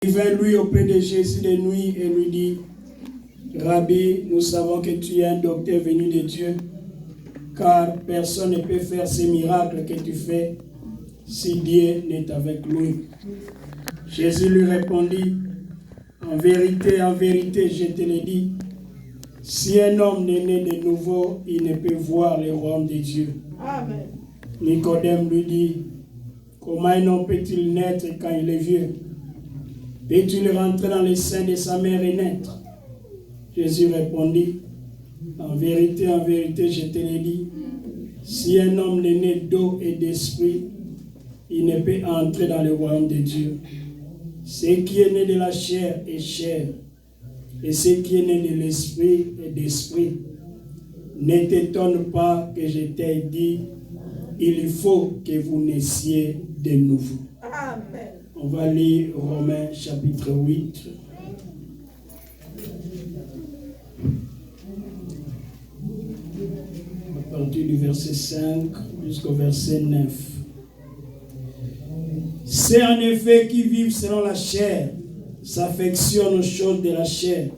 Il vint lui auprès de Jésus de nuit et lui dit, Rabbi, nous savons que tu es un docteur venu de Dieu, car personne ne peut faire ces miracles que tu fais si Dieu n'est avec lui. Jésus lui répondit, en vérité, je te le dis, si un homme n'est né de nouveau, il ne peut voir le royaume de Dieu. Amen. Nicodème lui dit, comment un homme peut-il naître quand il est vieux? Peux-tu rentrer dans le sein de sa mère et naître? Jésus répondit, en vérité, je te le dis, si un homme n'est né d'eau et d'esprit, il ne peut entrer dans le royaume de Dieu. Ce qui est né de la chair est chair, et ce qui est né de l'esprit est d'esprit. Ne t'étonne pas que je t'ai dit, il faut que vous naissiez de nouveau. Amen. On va lire Romains chapitre 8. À partir du verset 5 jusqu'au verset 9. C'est en effet qui vivent selon la chair s'affectionnent aux choses de la chair,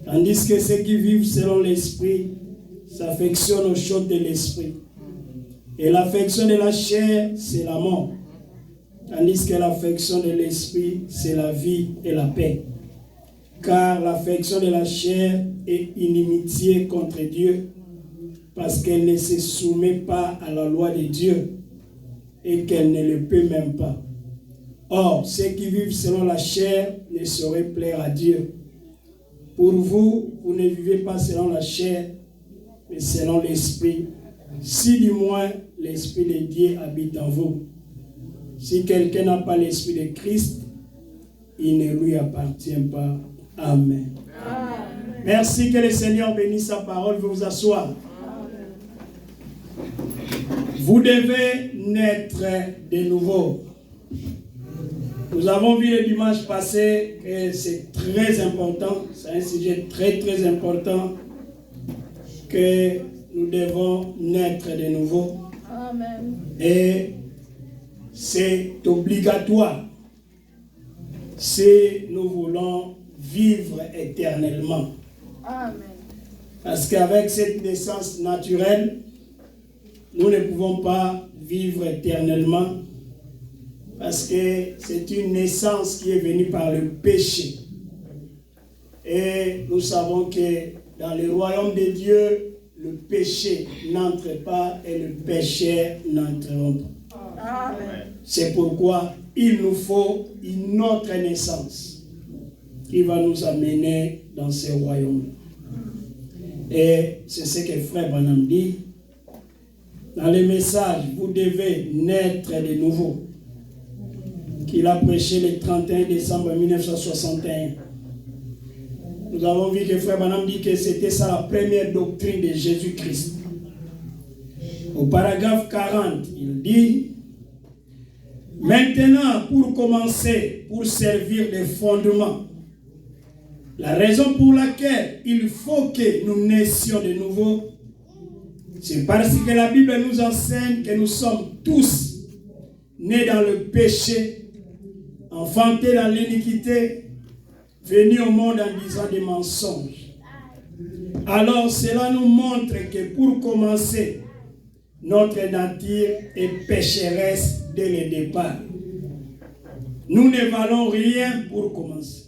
tandis que ceux qui vivent selon l'esprit s'affectionnent aux choses de l'esprit. Et l'affection de la chair, c'est la mort, tandis que l'affection de l'esprit, c'est la vie et la paix. Car l'affection de la chair est inimitié contre Dieu, parce qu'elle ne se soumet pas à la loi de Dieu, et qu'elle ne le peut même pas. Or, ceux qui vivent selon la chair ne sauraient plaire à Dieu. Pour vous, vous ne vivez pas selon la chair, mais selon l'esprit. Si du moins l'esprit de Dieu habite en vous. Si quelqu'un n'a pas l'esprit de Christ, il ne lui appartient pas. Amen. Amen. Merci, que le Seigneur bénisse sa parole. Vous vous asseoir. Vous devez naître de nouveau. Nous avons vu le dimanche passé que c'est très important, c'est un sujet très très important, que nous devons naître de nouveau. Amen. Et c'est obligatoire si nous voulons vivre éternellement. Amen. Parce qu'avec cette naissance naturelle, nous ne pouvons pas vivre éternellement, parce que c'est une naissance qui est venue par le péché. Et nous savons que dans le royaume de Dieu, le péché n'entre pas et le pécheur n'entrera pas. Amen. C'est pourquoi il nous faut une autre naissance qui va nous amener dans ce royaume. Et c'est ce que Frère Branham dit. Dans le message, vous devez naître de nouveau, qu'il a prêché le 31 décembre 1961. Nous avons vu que Frère Branham dit que c'était ça la première doctrine de Jésus-Christ. Au paragraphe 40, il dit, maintenant, pour commencer, pour servir de fondement, la raison pour laquelle il faut que nous naissions de nouveau, c'est parce que la Bible nous enseigne que nous sommes tous nés dans le péché, enfantés dans l'iniquité, venus au monde en disant des mensonges. Alors cela nous montre que pour commencer, notre nature est pécheresse dès le départ. Nous ne valons rien pour commencer.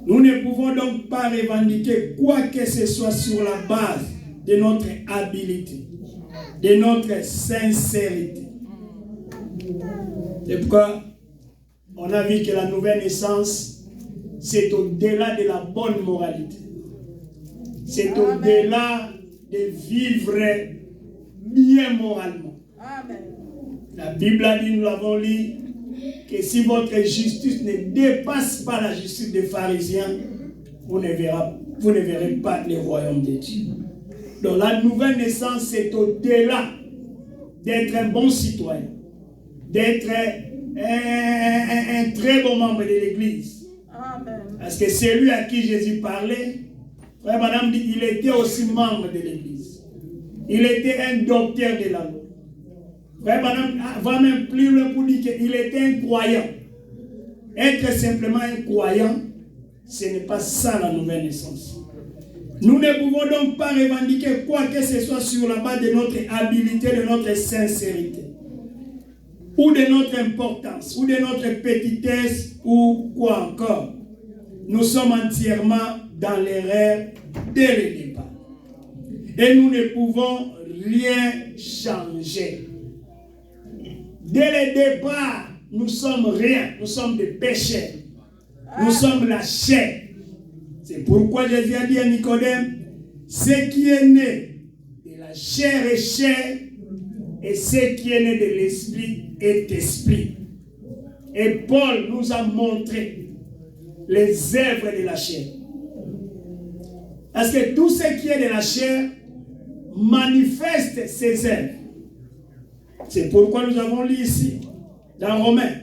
Nous ne pouvons donc pas revendiquer quoi que ce soit sur la base de notre habileté, de notre sincérité. C'est pourquoi on a vu que la nouvelle naissance, c'est au-delà de la bonne moralité. C'est au-delà de vivre bien moralement. Amen. La Bible a dit, nous l'avons lu, que si votre justice ne dépasse pas la justice des pharisiens, vous ne verrez pas le royaume de Dieu. Donc la nouvelle naissance, c'est au-delà d'être un bon citoyen, d'être un très bon membre de l'Église. Amen. Parce que celui à qui Jésus parlait, Frère Madame dit, il était aussi membre de l'Église. Il était un docteur de la loi. Frère Madame va même plus loin pour dire qu'il était un croyant. être simplement un croyant, ce n'est pas ça la nouvelle naissance. Nous ne pouvons donc pas revendiquer quoi que ce soit sur la base de notre habileté, de notre sincérité, ou de notre importance, ou de notre petitesse, ou quoi encore. Nous sommes entièrement dans l'erreur dès le départ. Et nous ne pouvons rien changer. Dès le départ, nous sommes rien. Nous sommes des pécheurs. Nous sommes la chair. C'est pourquoi Jésus a dit à Nicodème, ce qui est né de la chair est chair, et ce qui est né de l'esprit est esprit. Et Paul nous a montré les œuvres de la chair. Parce que tout ce qui est de la chair manifeste ses œuvres. C'est pourquoi nous avons lu ici, dans Romains,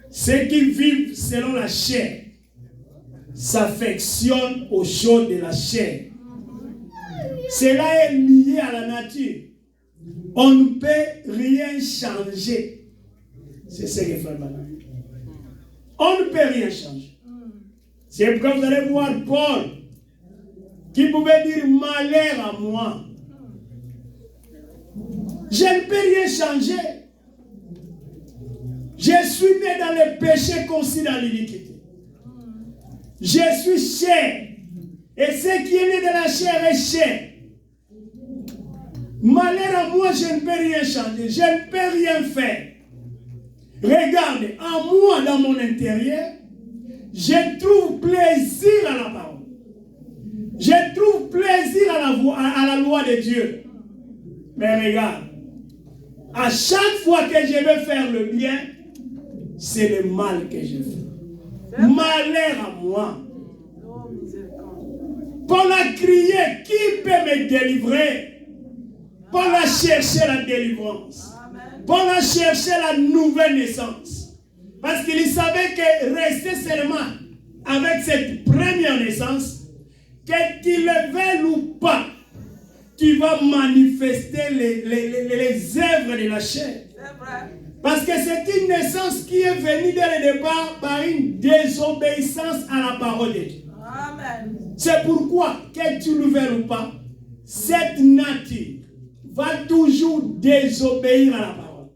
ceux qui vivent selon la chair s'affectionnent aux choses de la chair. Cela est lié à la nature. On ne peut rien changer. C'est ce que fait maintenant. On ne peut rien changer. C'est pourquoi vous allez voir Paul qui pouvait dire malheur à moi. Je ne peux rien changer. Je suis né dans le péché conçu dans l'iniquité. Je suis chair. Et ce qui est né de la chair est chair. Malheur à moi, je ne peux rien changer. Je ne peux rien faire. Regardez, en moi, dans mon intérieur, je trouve plaisir à la parole. Je trouve plaisir à la loi de Dieu. Mais regarde, à chaque fois que je veux faire le bien, c'est le mal que je fais. Malheur à moi. Paul a crié, qui peut me délivrer? Paul a cherché la délivrance. Paul a cherché la nouvelle naissance. Parce qu'il savait que rester seulement avec cette première naissance, que tu le veuilles ou pas, tu vas manifester les œuvres de la chair. Parce que c'est une naissance qui est venue dès le départ par une désobéissance à la parole de Dieu. Amen. C'est pourquoi, que tu le veuilles ou pas, cette nature va toujours désobéir à la parole.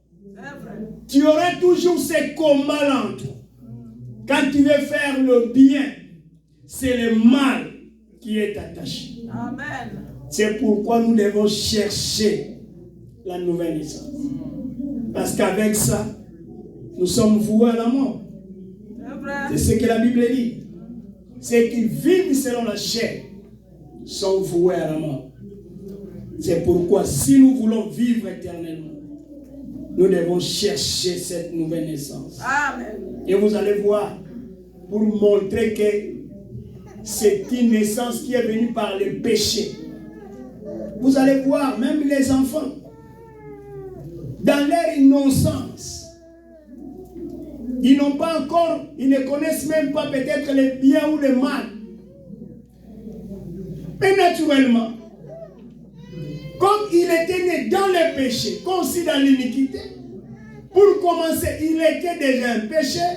Tu auras toujours ces combats entre. Quand tu veux faire le bien, c'est le mal qui est attaché. Amen. C'est pourquoi nous devons chercher la nouvelle naissance. Parce qu'avec ça, nous sommes voués à la mort. C'est ce que la Bible dit. Ceux qui vivent selon la chair sont voués à la mort. C'est pourquoi si nous voulons vivre éternellement, nous devons chercher cette nouvelle naissance. Amen. Et vous allez voir, pour montrer que c'est une naissance qui est venue par le péché. Vous allez voir, même les enfants, dans leur innocence, ils n'ont pas encore, ils ne connaissent même pas peut-être le bien ou le mal. Mais naturellement, comme il était né dans le péché, conçu dans l'iniquité, pour commencer, il était déjà un pécheur.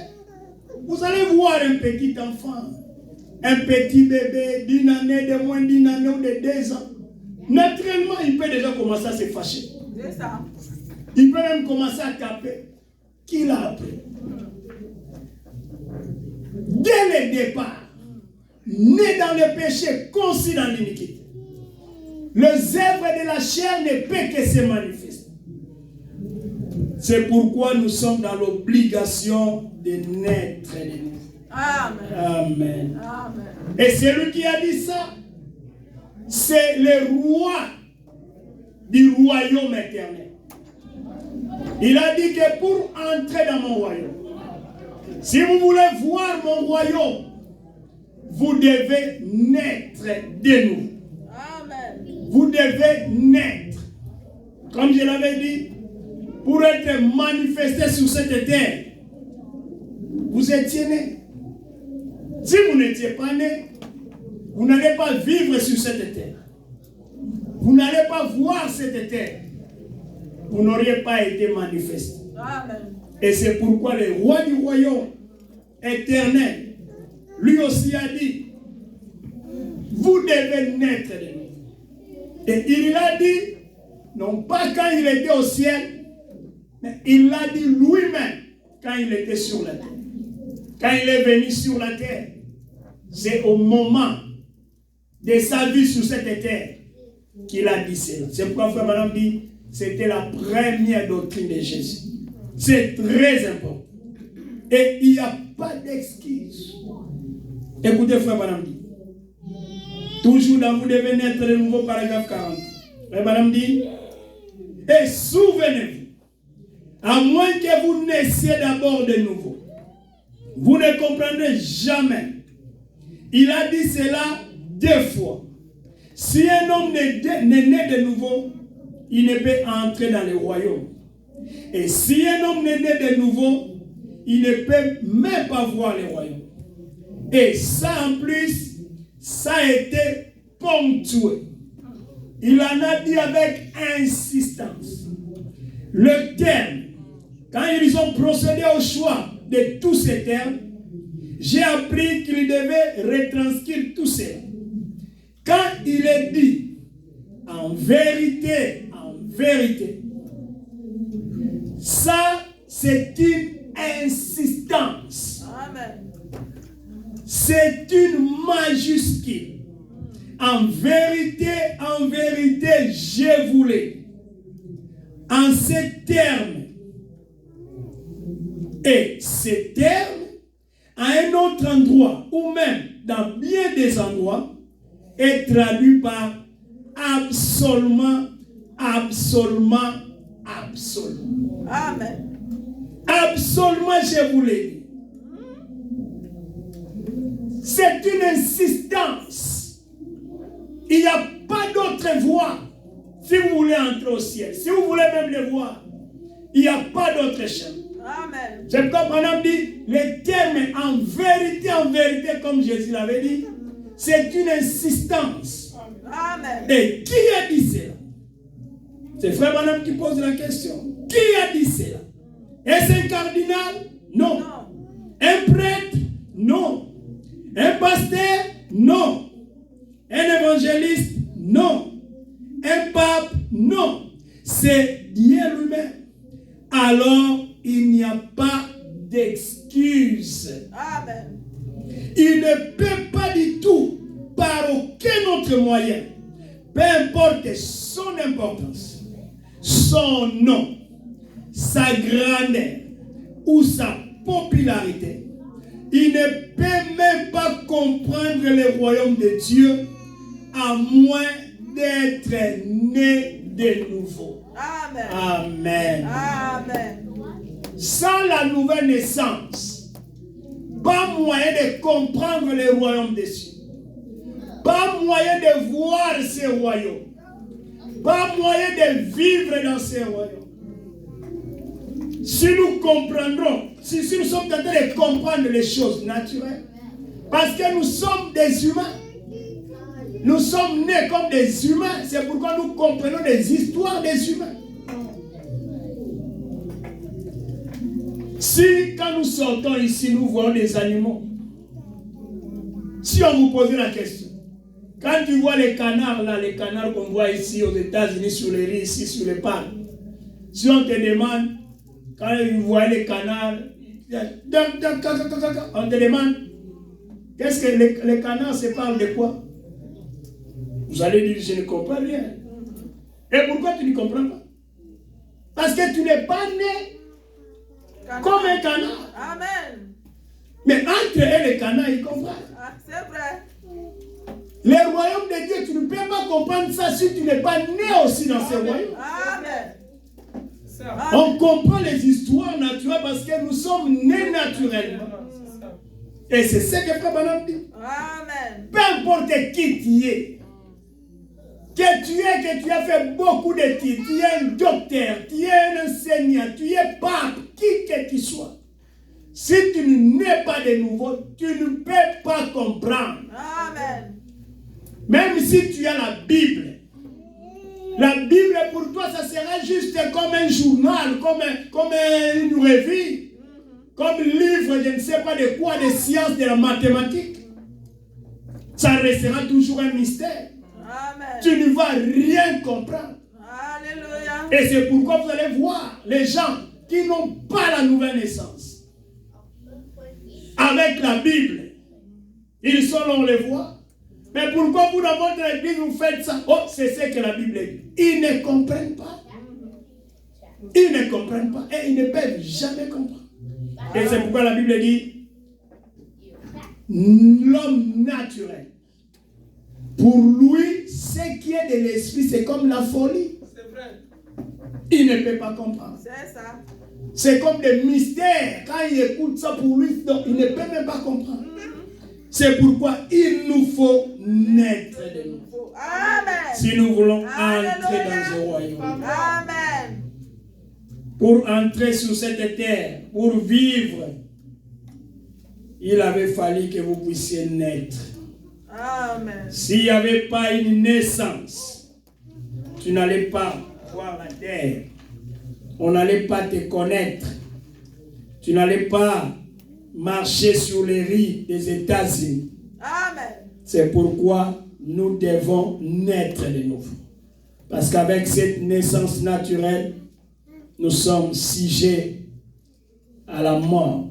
Vous allez voir un petit enfant, un petit bébé d'une année, de moins d'une année ou de 2 ans. Naturellement, il peut déjà commencer à se fâcher. C'est ça. Il peut même commencer à taper. Qui l'a appris? Dès le départ, né dans le péché, conçu dans l'iniquité, les œuvres de la chair ne peuvent que se manifester. C'est pourquoi nous sommes dans l'obligation de naître de nouveau. Amen. Amen. Amen. Et celui qui a dit ça, c'est le roi du royaume éternel. Il a dit que pour entrer dans mon royaume, si vous voulez voir mon royaume, vous devez naître de nouveau. Amen. Vous devez naître. Comme je l'avais dit, pour être manifesté sur cette terre, vous étiez né. Si vous n'étiez pas né, vous n'allez pas vivre sur cette terre. Vous n'allez pas voir cette terre. Vous n'auriez pas été manifesté. Amen. Et c'est pourquoi le roi du royaume éternel, lui aussi a dit, vous devez naître de nouveau. Et il l'a dit, non pas quand il était au ciel, mais il l'a dit lui-même quand il était sur la terre. Quand il est venu sur la terre, c'est au moment de sa vie sur cette terre qu'il a dit cela. C'est pourquoi frère Madame dit, c'était la première doctrine de Jésus. C'est très important. Et il n'y a pas d'excuse. Écoutez frère Madame dit, toujours dans vous devez naître de nouveau, paragraphe 40. Frère Madame dit, et souvenez-vous, à moins que vous naissiez d'abord de nouveau, vous ne comprendrez jamais. Il a dit cela 2 fois. Si un homme n'est né de nouveau, il ne peut entrer dans le royaume. Et si un homme n'est né de nouveau, il ne peut même pas voir le royaume. Et ça en plus, ça a été ponctué. Il en a dit avec insistance. Le terme, quand ils ont procédé au choix de tous ces termes, j'ai appris qu'il devait retranscrire tout cela. Quand il est dit, en vérité, ça, c'est une insistance. Amen. C'est une majuscule. En vérité, je voulais. En ces termes. Et ces termes, à un autre endroit, ou même dans bien des endroits, est traduit par absolument. Amen. Absolument, je vous l'ai dit. C'est une insistance. Il n'y a pas d'autre voie si vous voulez entrer au ciel. Si vous voulez même le voir, il n'y a pas d'autre chemin. Amen. C'est comme on dit, le terme en vérité, comme Jésus l'avait dit, c'est une insistance. Amen. Et qui a dit cela? C'est frère Branham qui pose la question. Qui a dit cela? Est-ce un cardinal? Non. Un prêtre? Non. Un pasteur? Non. Un évangéliste? Non. Un pape? Non. C'est Dieu lui-même. Alors, il n'y a pas d'excuse. Amen. Il ne peut pas du tout, par aucun autre moyen, peu importe son importance, son nom, sa grandeur ou sa popularité, il ne peut même pas comprendre le royaume de Dieu à moins d'être né de nouveau. Amen. Amen. Amen. Sans la nouvelle naissance, pas moyen de comprendre le royaume des cieux. Pas moyen de voir ce royaume. Pas moyen de vivre dans ce royaume. Si nous comprendrons, si nous sommes en train de comprendre les choses naturelles, parce que nous sommes des humains, nous sommes nés comme des humains, c'est pourquoi nous comprenons les histoires des humains. Si, quand nous sortons ici, nous voyons des animaux, si on vous posait la question, quand tu vois les canards, là, les canards qu'on voit ici aux États-Unis, sur les riz, ici, sur les parcs, si on te demande, quand tu vois les canards, on te demande, qu'est-ce que les canards se parlent de quoi? Vous allez dire, je ne comprends rien. Et pourquoi tu ne comprends pas? Parce que tu n'es pas né comme un canard. Amen. Mais entre eux et les canards, ils comprennent. Ah, c'est vrai. Le royaume de Dieu, tu ne peux pas comprendre ça si tu n'es pas né aussi dans ce royaume. Amen. On comprend les histoires naturelles parce que nous sommes nés naturellement. Et c'est ce que Frère Branham dit. Amen. Peu importe qui tu es, que tu as fait beaucoup de titres, tu es un docteur, tu es un enseignant, tu es pape, qui que tu sois. Si tu n'es pas de nouveau, tu ne peux pas comprendre. Amen. Même si tu as la Bible pour toi, ça sera juste comme un journal, comme une revue. comme livre, je ne sais pas de quoi, des sciences, de la mathématique, ça restera toujours un mystère. Amen. Tu ne vas rien comprendre. Alléluia. Et c'est pourquoi vous allez voir les gens qui n'ont pas la nouvelle naissance. Avec la Bible, ils sont là, on les voit. Mais pourquoi vous, dans votre église, vous faites ça? Oh, c'est ce que la Bible dit. Ils ne comprennent pas. Ils ne comprennent pas. Et ils ne peuvent jamais comprendre. Et c'est pourquoi la Bible dit, l'homme naturel, pour lui, ce qui est de l'esprit, c'est comme la folie. C'est vrai. Il ne peut pas comprendre. C'est ça. C'est comme des mystères. Quand il écoute ça pour lui, donc, il ne peut même pas comprendre. C'est pourquoi il nous faut naître de nouveau. Amen. Si nous voulons Alléluia. entrer dans ce royaume. Amen. Pour entrer sur cette terre, pour vivre, il avait fallu que vous puissiez naître. Amen. S'il n'y avait pas une naissance, tu n'allais pas voir la terre. On n'allait pas te connaître. Tu n'allais pas marcher sur les rues des États-Unis. Amen. C'est pourquoi nous devons naître de nouveau. Parce qu'avec cette naissance naturelle, nous sommes sujets à la mort.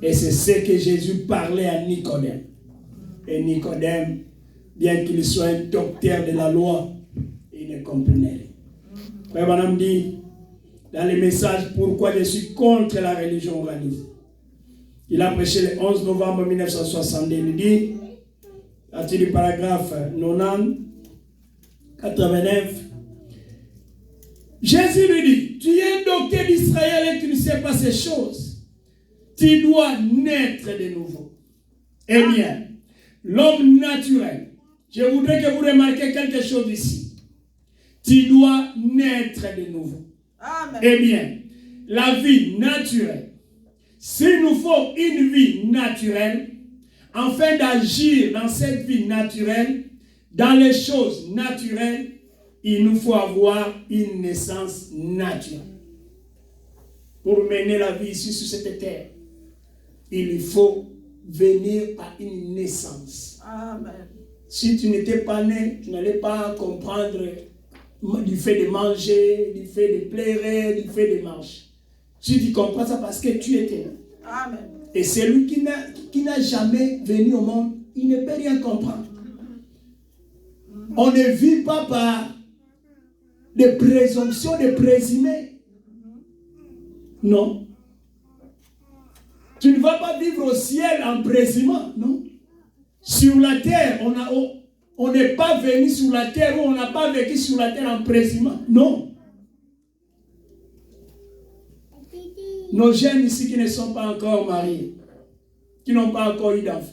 Et c'est ce que Jésus parlait à Nicodème. Et Nicodème, bien qu'il soit un docteur de la loi, il ne comprenait rien. Frère Branham dit, dans les messages, pourquoi je suis contre la religion organisée. Il a prêché le 11 novembre 1962. Il dit, à partir du paragraphe 90, 89, Jésus lui dit, tu es un docteur d'Israël et tu ne sais pas ces choses. Tu dois naître de nouveau. Eh bien, l'homme naturel, je voudrais que vous remarquiez quelque chose ici. Tu dois naître de nouveau. Amen. Eh bien, la vie naturelle, s'il nous faut une vie naturelle, afin d'agir dans cette vie naturelle, dans les choses naturelles, il nous faut avoir une naissance naturelle. Pour mener la vie ici sur cette terre, il faut venir par une naissance. Amen. Si tu n'étais pas né, tu n'allais pas comprendre du fait de manger, du fait de pleurer, du fait de marcher. Si tu comprends ça parce que tu étais né. Amen. Et celui qui n'a jamais venu au monde, il ne peut rien comprendre. On ne vit pas par des présomptions, des présumés. Non. Tu ne vas pas vivre au ciel en présumant, non. Sur la terre, on n'est pas venu sur la terre ou on n'a pas vécu sur la terre en présumant, non. Nos jeunes ici qui ne sont pas encore mariés, qui n'ont pas encore eu d'enfants,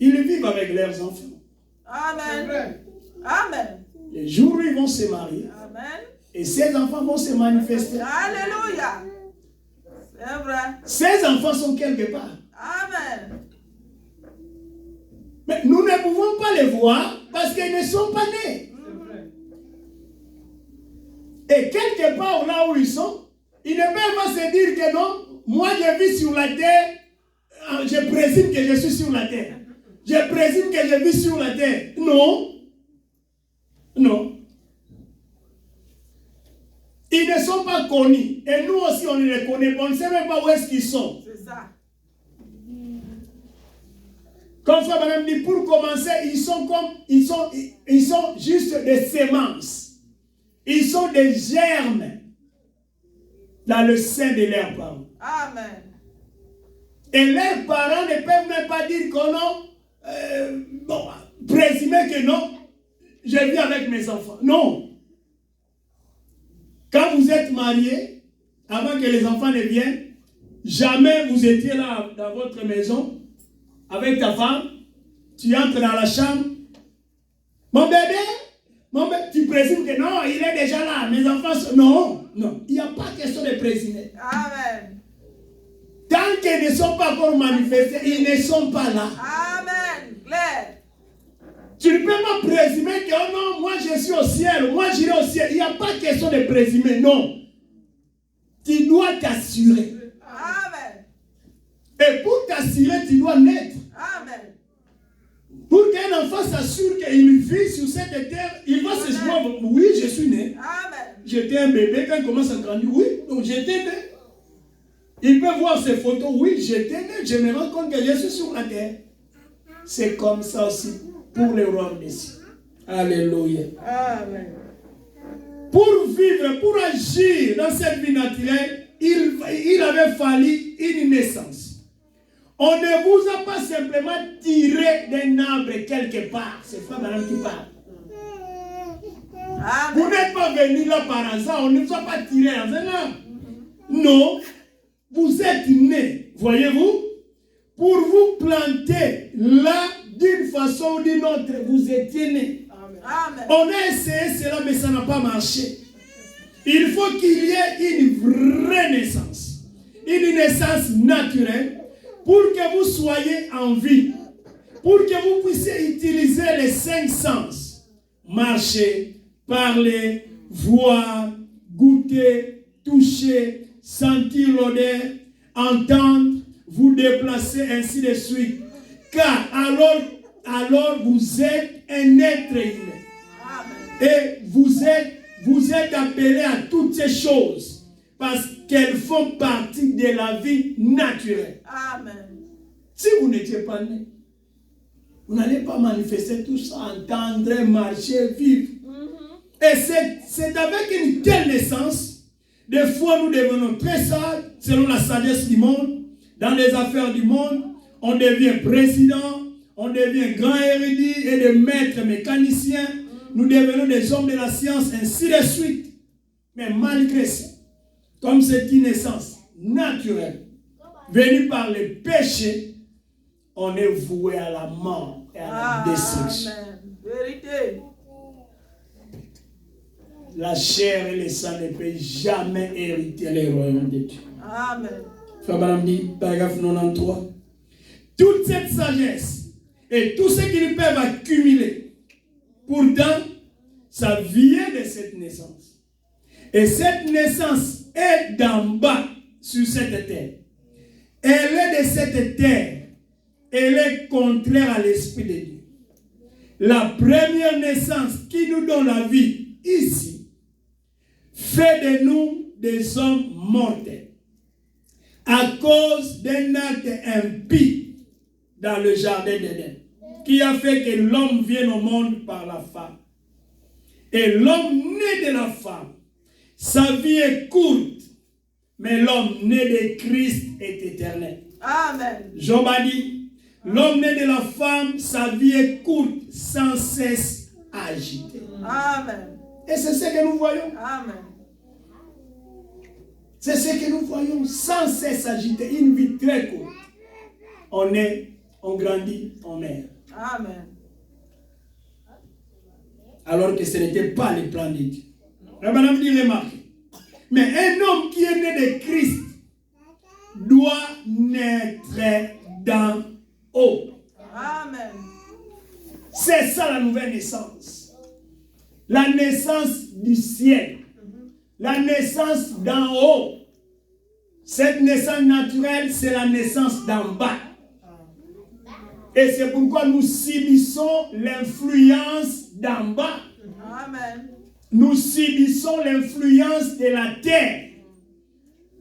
ils vivent avec leurs enfants. Amen. Amen. Les jours où ils vont se marier, Amen. et ces enfants vont se manifester. Alléluia. C'est vrai. Ces enfants sont quelque part. Amen. Mais nous ne pouvons pas les voir parce qu'ils ne sont pas nés. Et quelque part là où ils sont, ils ne peuvent pas se dire que non, moi je vis sur la terre, je présume que je suis sur la terre. Je présume que je vis sur la terre. Non. Non. Ils ne sont pas connus. Et nous aussi, on les connaît. On ne sait même pas où est-ce qu'ils sont. C'est ça. Comme ça, madame dit, pour commencer, ils sont juste des semences. Ils sont des germes dans le sein de leurs parents. Amen. Et leurs parents ne peuvent même pas dire que non, présumer que non, je vis avec mes enfants. Non. Quand vous êtes marié, avant que les enfants ne viennent, jamais vous étiez là dans votre maison avec ta femme, tu entres dans la chambre, mon bébé, tu présumes que non, il est déjà là, mes enfants sont... Non, il n'y a pas question de présumer. Amen. Tant qu'ils ne sont pas encore manifestés, ils ne sont pas là. Amen. Claire. Tu ne peux pas présumer que oh non, moi je suis au ciel, moi j'irai au ciel. Il n'y a pas question de présumer, non. tu dois t'assurer. Amen. Et pour t'assurer, tu dois naître. Amen. Pour qu'un enfant s'assure qu'il vit sur cette terre, il va se dire, oui, je suis né. Amen. J'étais un bébé, quand il commence à grandir, oui, donc j'étais né. Il peut voir ses photos, oui, j'étais né, je me rends compte que je suis sur la terre. C'est comme ça aussi pour les royaumes des cieux. Alléluia. Amen. Pour vivre, pour agir dans cette vie naturelle, il avait fallu une naissance. On ne vous a pas simplement tiré d'un arbre quelque part. C'est Frère Branham qui parle. Amen. Vous n'êtes pas venu là par hasard, on ne vous a pas tiré dans un arbre. Non, vous êtes né, voyez-vous, pour vous planter là d'une façon ou d'une autre, vous étiez né. Amen. On a essayé cela, mais ça n'a pas marché. Il faut qu'il y ait une vraie naissance, une naissance naturelle, pour que vous soyez en vie, pour que vous puissiez utiliser les 5 sens. Marcher, parler, voir, goûter, toucher, sentir l'odeur, entendre, vous déplacer, ainsi de suite. Car alors vous êtes un être humain. Amen. Et vous êtes appelés à toutes ces choses parce qu'elles font partie de la vie naturelle. Amen. Si vous n'étiez pas né, vous n'allez pas manifester tout ça, entendre, marcher, vivre. Et c'est avec une telle naissance, des fois nous devenons très sages, selon la sagesse du monde, dans les affaires du monde, on devient président, on devient grand érudit et des maîtres mécaniciens, nous devenons des hommes de la science, ainsi de suite. Mais malgré ça, comme c'est une naissance naturelle, venue par le péché, on est voué à la mort et à la destruction. Amen. Vérité. La chair et le sang ne peuvent jamais hériter les royaumes de Dieu. Amen. Frère Branham dit, paragraphe 93, toute cette sagesse et tout ce qu'ils peuvent accumuler, pourtant, ça vient de cette naissance. Et cette naissance est d'en bas sur cette terre. Elle est de cette terre. Elle est contraire à l'Esprit de Dieu. La première naissance qui nous donne la vie ici fait de nous des hommes mortels à cause d'un acte impie dans le jardin d'Éden qui a fait que l'homme vienne au monde par la femme. Et l'homme né de la femme, sa vie est courte, mais l'homme né de Christ est éternel. Amen. Job a dit, l'homme né de la femme, sa vie est courte, sans cesse agitée. Amen. Et c'est ce que nous voyons. Amen. C'est ce que nous voyons, sans cesse agitée, une vie très courte. On grandit, on meurt. Amen. Alors que ce n'était pas le plan de Dieu. Madame dit, remarquez. Mais un homme qui est né de Christ doit naître d'en haut. Amen. C'est ça la nouvelle naissance. La naissance du ciel. La naissance d'en haut. Cette naissance naturelle, c'est la naissance d'en bas. Et c'est pourquoi nous subissons l'influence d'en bas. Amen. Nous subissons l'influence de la terre.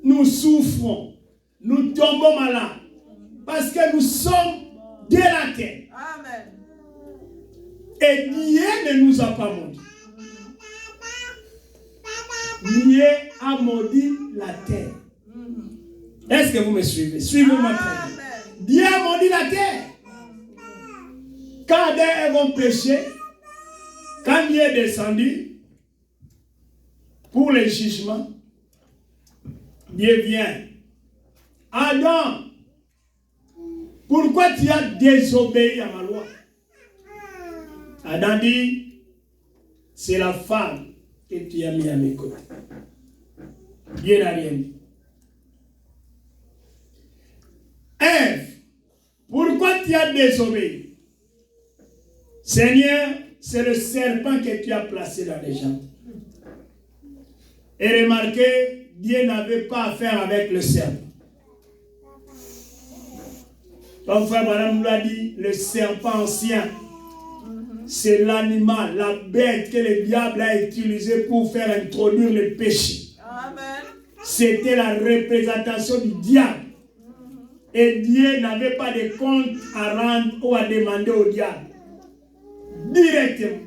Nous souffrons. Nous tombons malades. Parce que nous sommes de la terre. Amen. Et Dieu ne nous a pas maudits. Dieu a maudit la terre. Est-ce que vous me suivez? Suivez-moi très bien. Amen. Dieu a maudit la terre. Quand Adam et Ève ont péché, quand Dieu est descendu pour le jugement, Dieu vient. Adam, pourquoi tu as désobéi à ma loi? Adam dit, c'est la femme que tu as mis à mes côtés. Dieu n'a rien dit. Ève, pourquoi tu as désobéi? Seigneur, c'est le serpent que tu as placé dans les jambes. Et remarquez, Dieu n'avait pas affaire avec le serpent. Comme frère Madame l'a dit, le serpent ancien, c'est l'animal, la bête que le diable a utilisé pour faire introduire le péché. Amen. C'était la représentation du diable. Et Dieu n'avait pas de compte à rendre ou à demander au diable. Directement.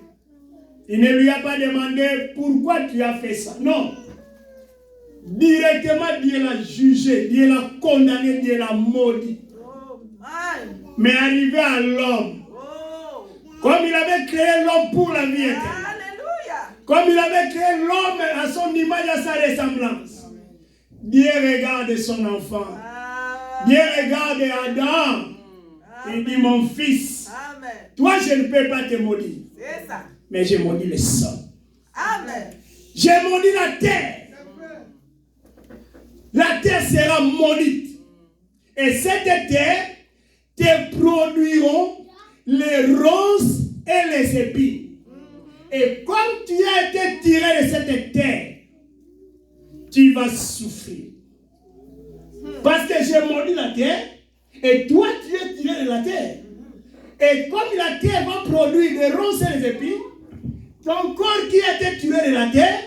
Il ne lui a pas demandé pourquoi tu as fait ça. Non. Directement, Dieu l'a jugé, Dieu l'a condamné, Dieu l'a maudit. Oh, my. Mais arrivé à l'homme, Oh. comme il avait créé l'homme pour la vie éternelle, Alléluia. comme il avait créé l'homme à son image, à sa ressemblance, Dieu regarde son enfant. Dieu regarde Adam. Il dit, mon fils, Amen. toi je ne peux pas te maudire, C'est ça. mais j'ai maudit le sol. Amen. J'ai maudit la terre. La terre sera maudite. Et cette terre te produiront les ronces et les épines. Et comme tu as été tiré de cette terre, tu vas souffrir. Parce que j'ai maudit la terre, et toi tu es tiré de la terre. Et comme la terre va produire des ronces et des épines, ton corps qui a été tiré de la terre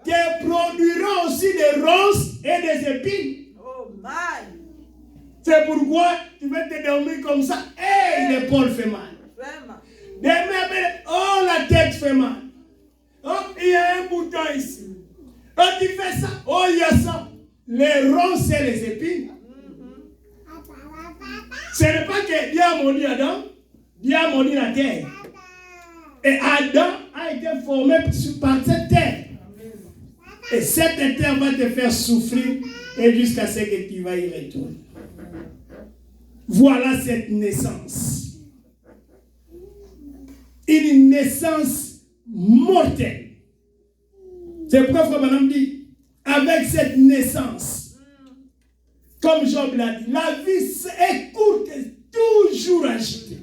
te produira aussi des ronces et des épines. Oh, my. C'est pourquoi tu vas te dormir comme ça. Hey, l'épaule fait mal. Vraiment. Demain, oh, la tête fait mal. Oh, il y a un bouton ici. Oh, tu fais ça. Oh, il y a ça. Les ronces et les épines. Ce n'est pas que Dieu a maudit Adam. Dieu a maudit la terre. Et Adam a été formé par cette terre. Et cette terre va te faire souffrir et jusqu'à ce que tu vas y retourner. Voilà cette naissance. Une naissance mortelle. C'est pourquoi Frère Madame dit, avec cette naissance, comme Job l'a dit, la vie est courte et toujours agitée.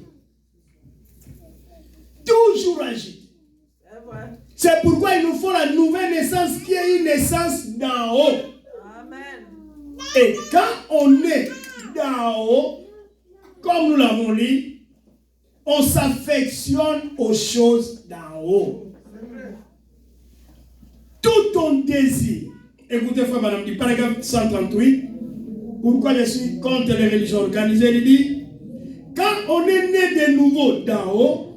Toujours agitée. C'est vrai. C'est pourquoi il nous faut la nouvelle naissance qui est une naissance d'en haut. Amen. Et quand on est d'en haut, comme nous l'avons lu, on s'affectionne aux choses d'en haut. Tout ton désir. Écoutez, frère Madame, dit paragraphe 138. Pourquoi je suis contre les religions organisées? Il dit, quand on est né de nouveau d'en haut,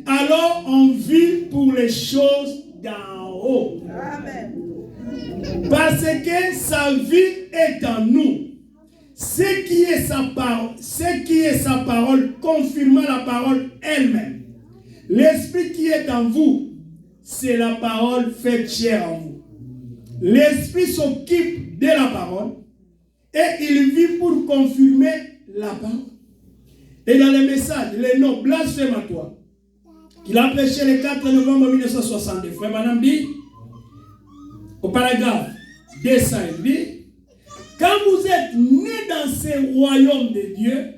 alors on vit pour les choses d'en haut. Amen. Parce que sa vie est en nous. Ce qui est sa parole, confirmant la parole elle-même. L'esprit qui est en vous, c'est la parole faite chair en vous. L'esprit s'occupe de la parole et il vit pour confirmer la parole. Et dans le message, le nom blasphématoire qu'il a prêché le 4 novembre 1962, frère Madame dit, au paragraphe 200, il dit, quand vous êtes né dans ce royaume de Dieu,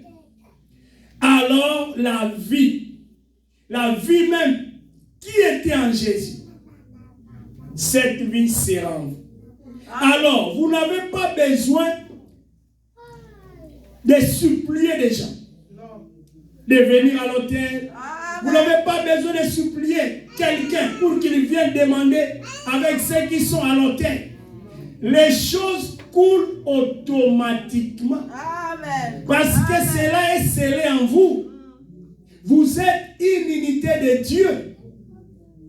alors la vie même qui était en Jésus, cette vie sera en vous. Alors, vous n'avez pas besoin de supplier des gens, de venir à l'autel. Vous n'avez pas besoin de supplier quelqu'un pour qu'il vienne demander avec ceux qui sont à l'autel. Les choses coulent automatiquement. Amen. Parce que cela est scellé en vous. Vous êtes une unité de Dieu.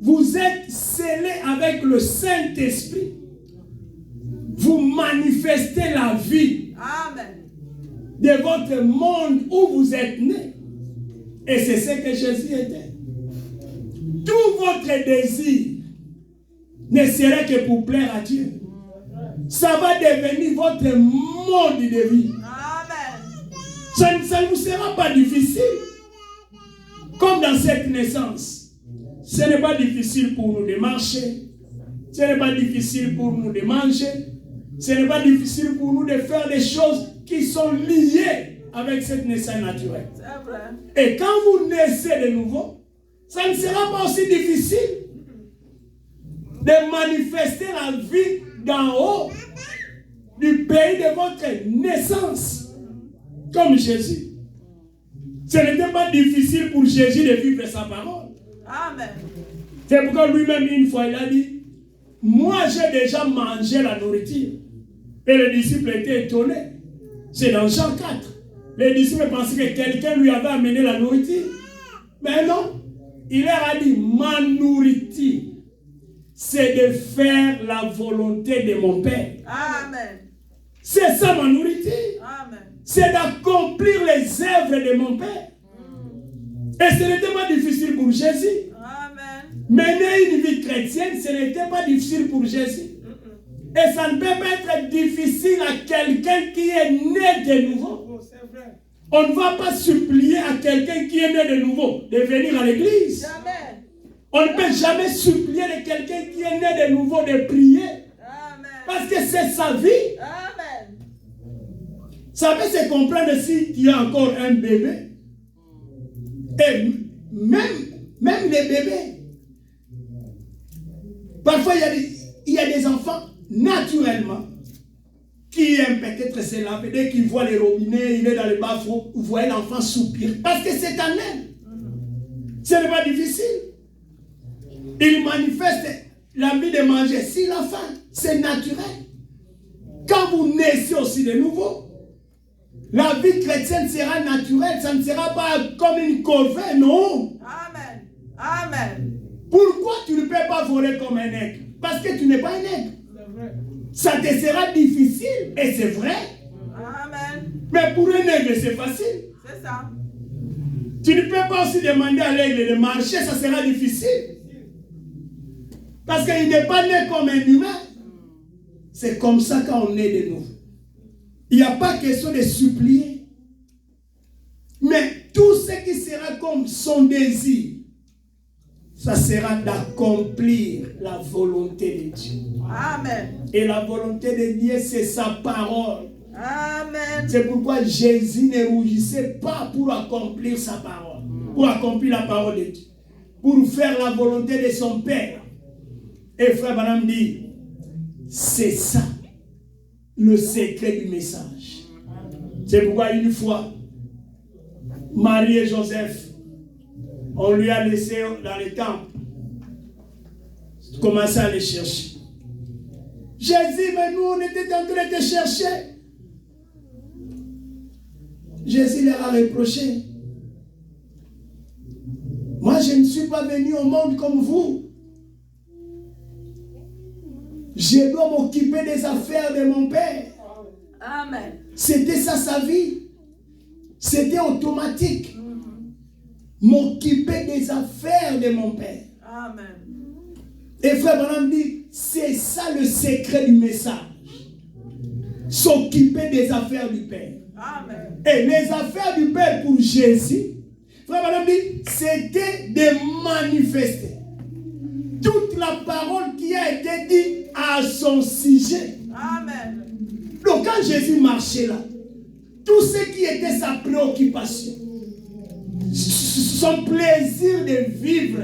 Vous êtes scellé avec le Saint-Esprit. Vous manifestez la vie Amen. de votre monde où vous êtes né. Et c'est ce que Jésus était. Tout votre désir ne serait que pour plaire à Dieu. Ça va devenir votre mode de vie. Amen. Ça ne vous sera pas difficile. Comme dans cette naissance. Ce n'est pas difficile pour nous de marcher. Ce n'est pas difficile pour nous de manger. Ce n'est pas difficile pour nous de faire des choses qui sont liées avec cette naissance naturelle. C'est vrai. Et quand vous naissez de nouveau, ça ne sera pas aussi difficile de manifester la vie d'en haut, du pays de votre naissance, comme Jésus. Ce n'était pas difficile pour Jésus de vivre sa parole. Amen. C'est pourquoi lui-même, une fois, il a dit, moi, j'ai déjà mangé la nourriture. Et les disciples étaient étonnés. C'est dans Jean 4. Les disciples pensaient que quelqu'un lui avait amené la nourriture. Mais non. Il leur a dit, ma nourriture, c'est de faire la volonté de mon Père. Amen. C'est ça ma nourriture. Amen. C'est d'accomplir les œuvres de mon Père. Et ce n'était pas difficile pour Jésus. Amen. Mener une vie chrétienne, ce n'était pas difficile pour Jésus. Et ça ne peut pas être difficile à quelqu'un qui est né de nouveau. On ne va pas supplier à quelqu'un qui est né de nouveau de venir à l'église. Jamais. On ne peut jamais supplier de quelqu'un qui est né de nouveau de prier. Amen. Parce que c'est sa vie. Amen. Ça peut se comprendre si tu as encore un bébé. Et même les bébés. Parfois, il y a des enfants, naturellement, qui aiment peut-être se laver. Dès qu'ils voient les robinets, il est dans le bas, vous voyez l'enfant soupirer. Parce que c'est un aime. Ce n'est pas difficile. Il manifeste l'envie de manger. S'il a faim, c'est naturel. Quand vous naissez aussi de nouveau, la vie chrétienne sera naturelle. Ça ne sera pas comme une corvée, non. Amen. Amen. Pourquoi tu ne peux pas voler comme un aigle? Parce que tu n'es pas un aigle. Ça te sera difficile, et c'est vrai. Amen. Mais pour un aigle, c'est facile. C'est ça. Tu ne peux pas aussi demander à l'aigle de marcher, ça sera difficile. Parce qu'il n'est pas né comme un humain. C'est comme ça quand on est de nouveau. Il n'y a pas question de supplier. Mais tout ce qui sera comme son désir, ça sera d'accomplir la volonté de Dieu. Amen. Et la volonté de Dieu, c'est sa parole. Amen. C'est pourquoi Jésus ne rougissait pas pour accomplir sa parole. Pour accomplir la parole de Dieu. Pour faire la volonté de son Père. Et frère Branham dit, c'est ça le secret du message. C'est pourquoi une fois, Marie et Joseph, on lui a laissé dans le temple, commencer à les chercher. Jésus, mais nous on était en train de te chercher. Jésus leur a reproché. Moi je ne suis pas venu au monde comme vous. Je dois m'occuper des affaires de mon Père. Amen. C'était ça sa vie. C'était automatique. M'occuper des affaires de mon Père. Amen. Et frère Branham dit, c'est ça le secret du message. S'occuper des affaires du Père. Amen. Et les affaires du Père pour Jésus, frère Branham dit, c'était de manifester toute la parole qui a été dite à son sujet. Amen. Donc quand Jésus marchait là, tout ce qui était sa préoccupation, son plaisir de vivre,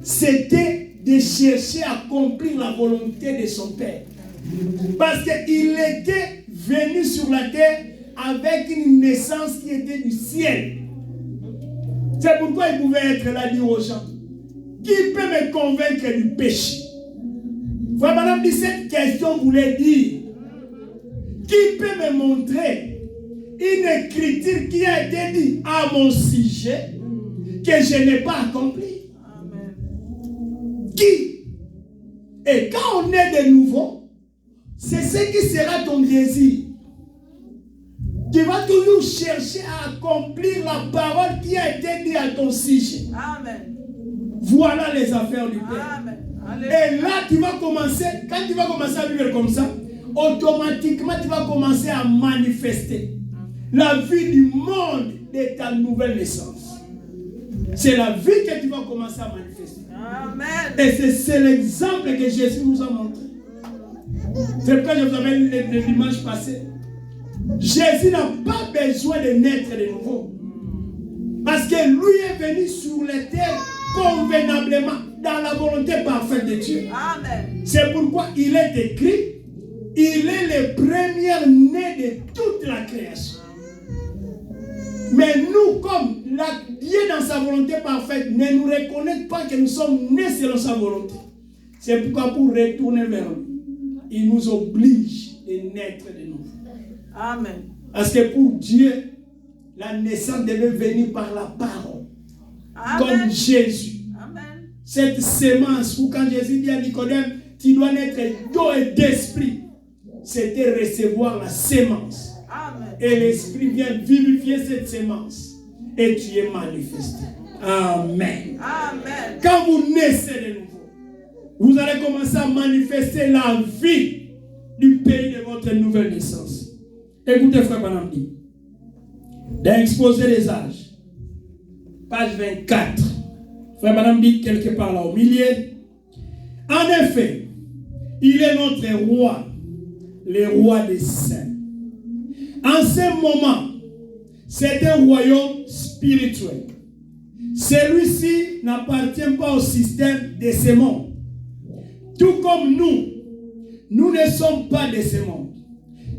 c'était de chercher à accomplir la volonté de son Père. Parce qu'il était venu sur la terre avec une naissance qui était du ciel. C'est pourquoi il pouvait être là, dire aux gens, qui peut me convaincre du péché? Frère Madame dit, cette question voulait dire, qui peut me montrer une écriture qui a été dite à mon sujet que je n'ai pas accompli? Amen. Qui? Et quand on est de nouveau, c'est ce qui sera ton désir. Tu vas toujours chercher à accomplir la parole qui a été dite à ton sujet. Amen. Voilà les affaires du Père. Amen. Et là, tu vas commencer, quand tu vas commencer à vivre comme ça, automatiquement, tu vas commencer à manifester la vie du monde de ta nouvelle naissance. C'est la vie que tu vas commencer à manifester. Amen. Et c'est l'exemple que Jésus nous a montré. C'est pourquoi je vous avais le dimanche passé. Jésus n'a pas besoin de naître de nouveau. Parce que lui est venu sur la terre convenablement dans la volonté parfaite de Dieu. Amen. C'est pourquoi il est écrit, il est le premier-né de toute la création. Mais nous, comme Dieu dans sa volonté parfaite ne nous reconnaît pas que nous sommes nés selon sa volonté. C'est pourquoi pour retourner vers lui, il nous oblige de naître de nouveau. Amen. Parce que pour Dieu, la naissance devait venir par la parole. Amen. Comme Jésus. Amen. Cette sémence, ou quand Jésus dit à Nicodème, tu dois naître d'eau et d'esprit, c'était recevoir la sémence. Amen. Et l'esprit vient vivifier cette sémence. Et tu es manifesté. Amen. Amen. Quand vous naissez de nouveau, vous allez commencer à manifester la vie du pays de votre nouvelle naissance. Écoutez, frère Branham dit, dans l'exposé des âges, page 24, frère Branham dit quelque part là au milieu, en effet, il est notre roi, le roi des saints. En ce moment, c'est un royaume spirituel. Celui-ci n'appartient pas au système de ce monde. Tout comme nous ne sommes pas de ce monde.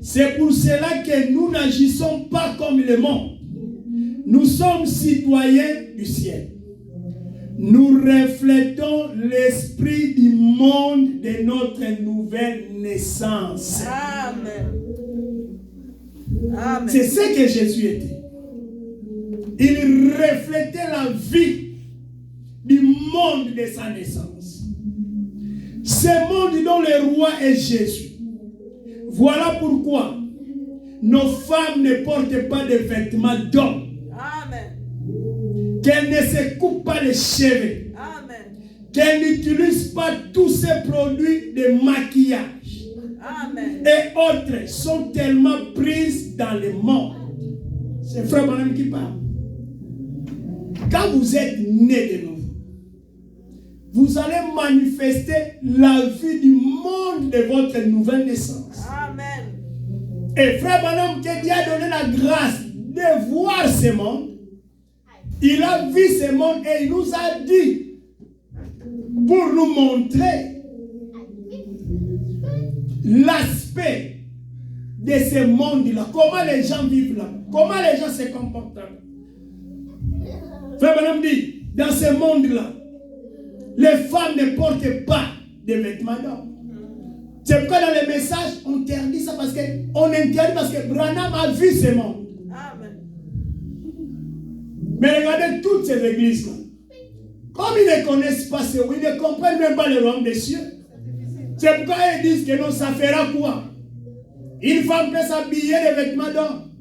C'est pour cela que nous n'agissons pas comme le monde. Nous sommes citoyens du ciel. Nous reflétons l'esprit du monde de notre nouvelle naissance. Amen. Amen. C'est ce que Jésus était. Il reflétait la vie du monde de sa naissance. Ce monde dont le roi est Jésus. Voilà pourquoi nos femmes ne portent pas de vêtements d'homme. Amen. Qu'elles ne se coupent pas les cheveux. Amen. Qu'elles n'utilisent pas tous ces produits de maquillage. Amen. Et autres sont tellement prises dans le monde. C'est frère Branham qui parle. Quand vous êtes né de nouveau, vous allez manifester la vie du monde de votre nouvelle naissance. Amen. Et frère Branham, que Dieu a donné la grâce de voir ce monde, il a vu ce monde et il nous a dit, pour nous montrer l'aspect de ce monde-là, comment les gens vivent là, comment les gens se comportent là. Frère Branham dit, dans ce monde-là, les femmes ne portent pas de vêtements d'homme. C'est pourquoi dans les messages, on interdit ça parce que Branham a vu ce monde. Amen. Mais regardez toutes ces églises-là. Comme ils ne connaissent pas ce ils ne comprennent même pas le royaume des cieux. C'est pourquoi ils disent que non, ça fera quoi? Une femme peut s'habiller de vêtements d'homme.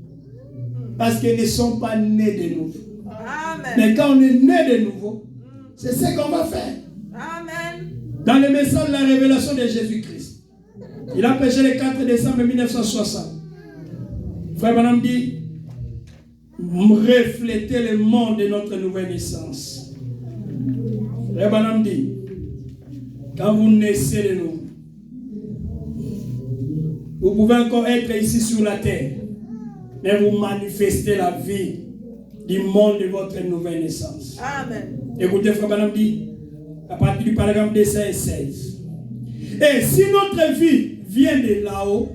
Parce qu'ils ne sont pas nés de nouveau. Amen. Mais quand on est né de nouveau, c'est ce qu'on va faire. Amen. Dans le message de la révélation de Jésus-Christ, il a prêché le 4 décembre 1960. Frère Branham dit, refléter le monde de notre nouvelle naissance. Frère Branham dit, quand vous naissez de nouveau, vous pouvez encore être ici sur la terre, mais vous manifestez la vie du monde de votre nouvelle naissance. Amen. Écoutez, frère Branham dit, à partir du paragraphe 216. Et si notre vie vient de là-haut,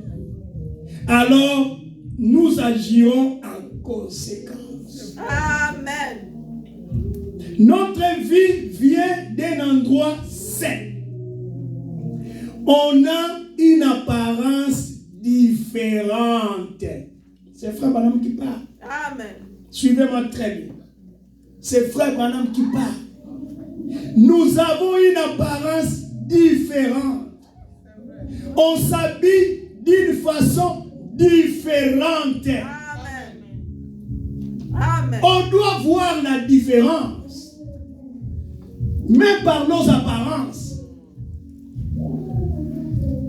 alors nous agirons en conséquence. Amen. Notre vie vient d'un endroit saint. On a une apparence différente. C'est frère Branham qui parle. Amen. Suivez-moi très bien. C'est frère Branham qui parle. Nous avons une apparence différente. On s'habille d'une façon différente. Amen. Amen. On doit voir la différence. Même par nos apparences.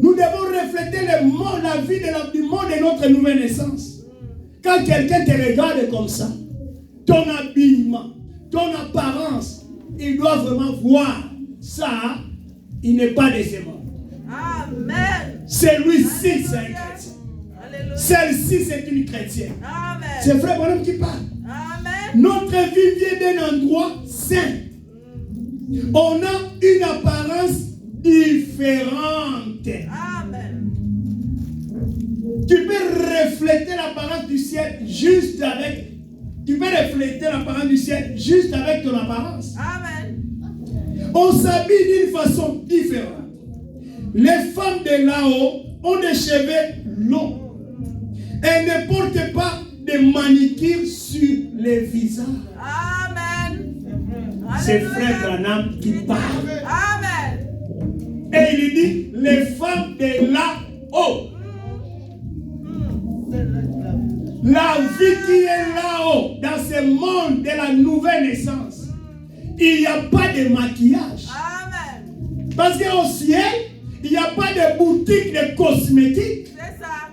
Nous devons refléter le monde, la vie du monde de notre nouvelle naissance. Quand quelqu'un te regarde comme ça, ton habillement, ton apparence, il doit vraiment voir ça. Il n'est pas de ce monde. Amen. Celui-ci, c'est un chrétien. Alléluia. Celle-ci, c'est une chrétienne. Amen. C'est frère Branham qui parle. Amen. Notre vie vient d'un endroit saint. On a une apparence différente. Amen. Tu peux refléter l'apparence du ciel juste avec. Tu peux refléter l'apparence du ciel juste avec ton apparence. Amen. On s'habille d'une façon différente. Les femmes de là-haut ont des cheveux longs. Elles ne portent pas de manicure sur les visages. Amen. C'est Frère Branham qui parle. Amen. Et il dit, les femmes de là-haut. La vie qui est là-haut, dans ce monde de la nouvelle naissance, il n'y a pas de maquillage. Amen. Parce qu'au ciel, il n'y a pas de boutique de cosmétiques. C'est ça.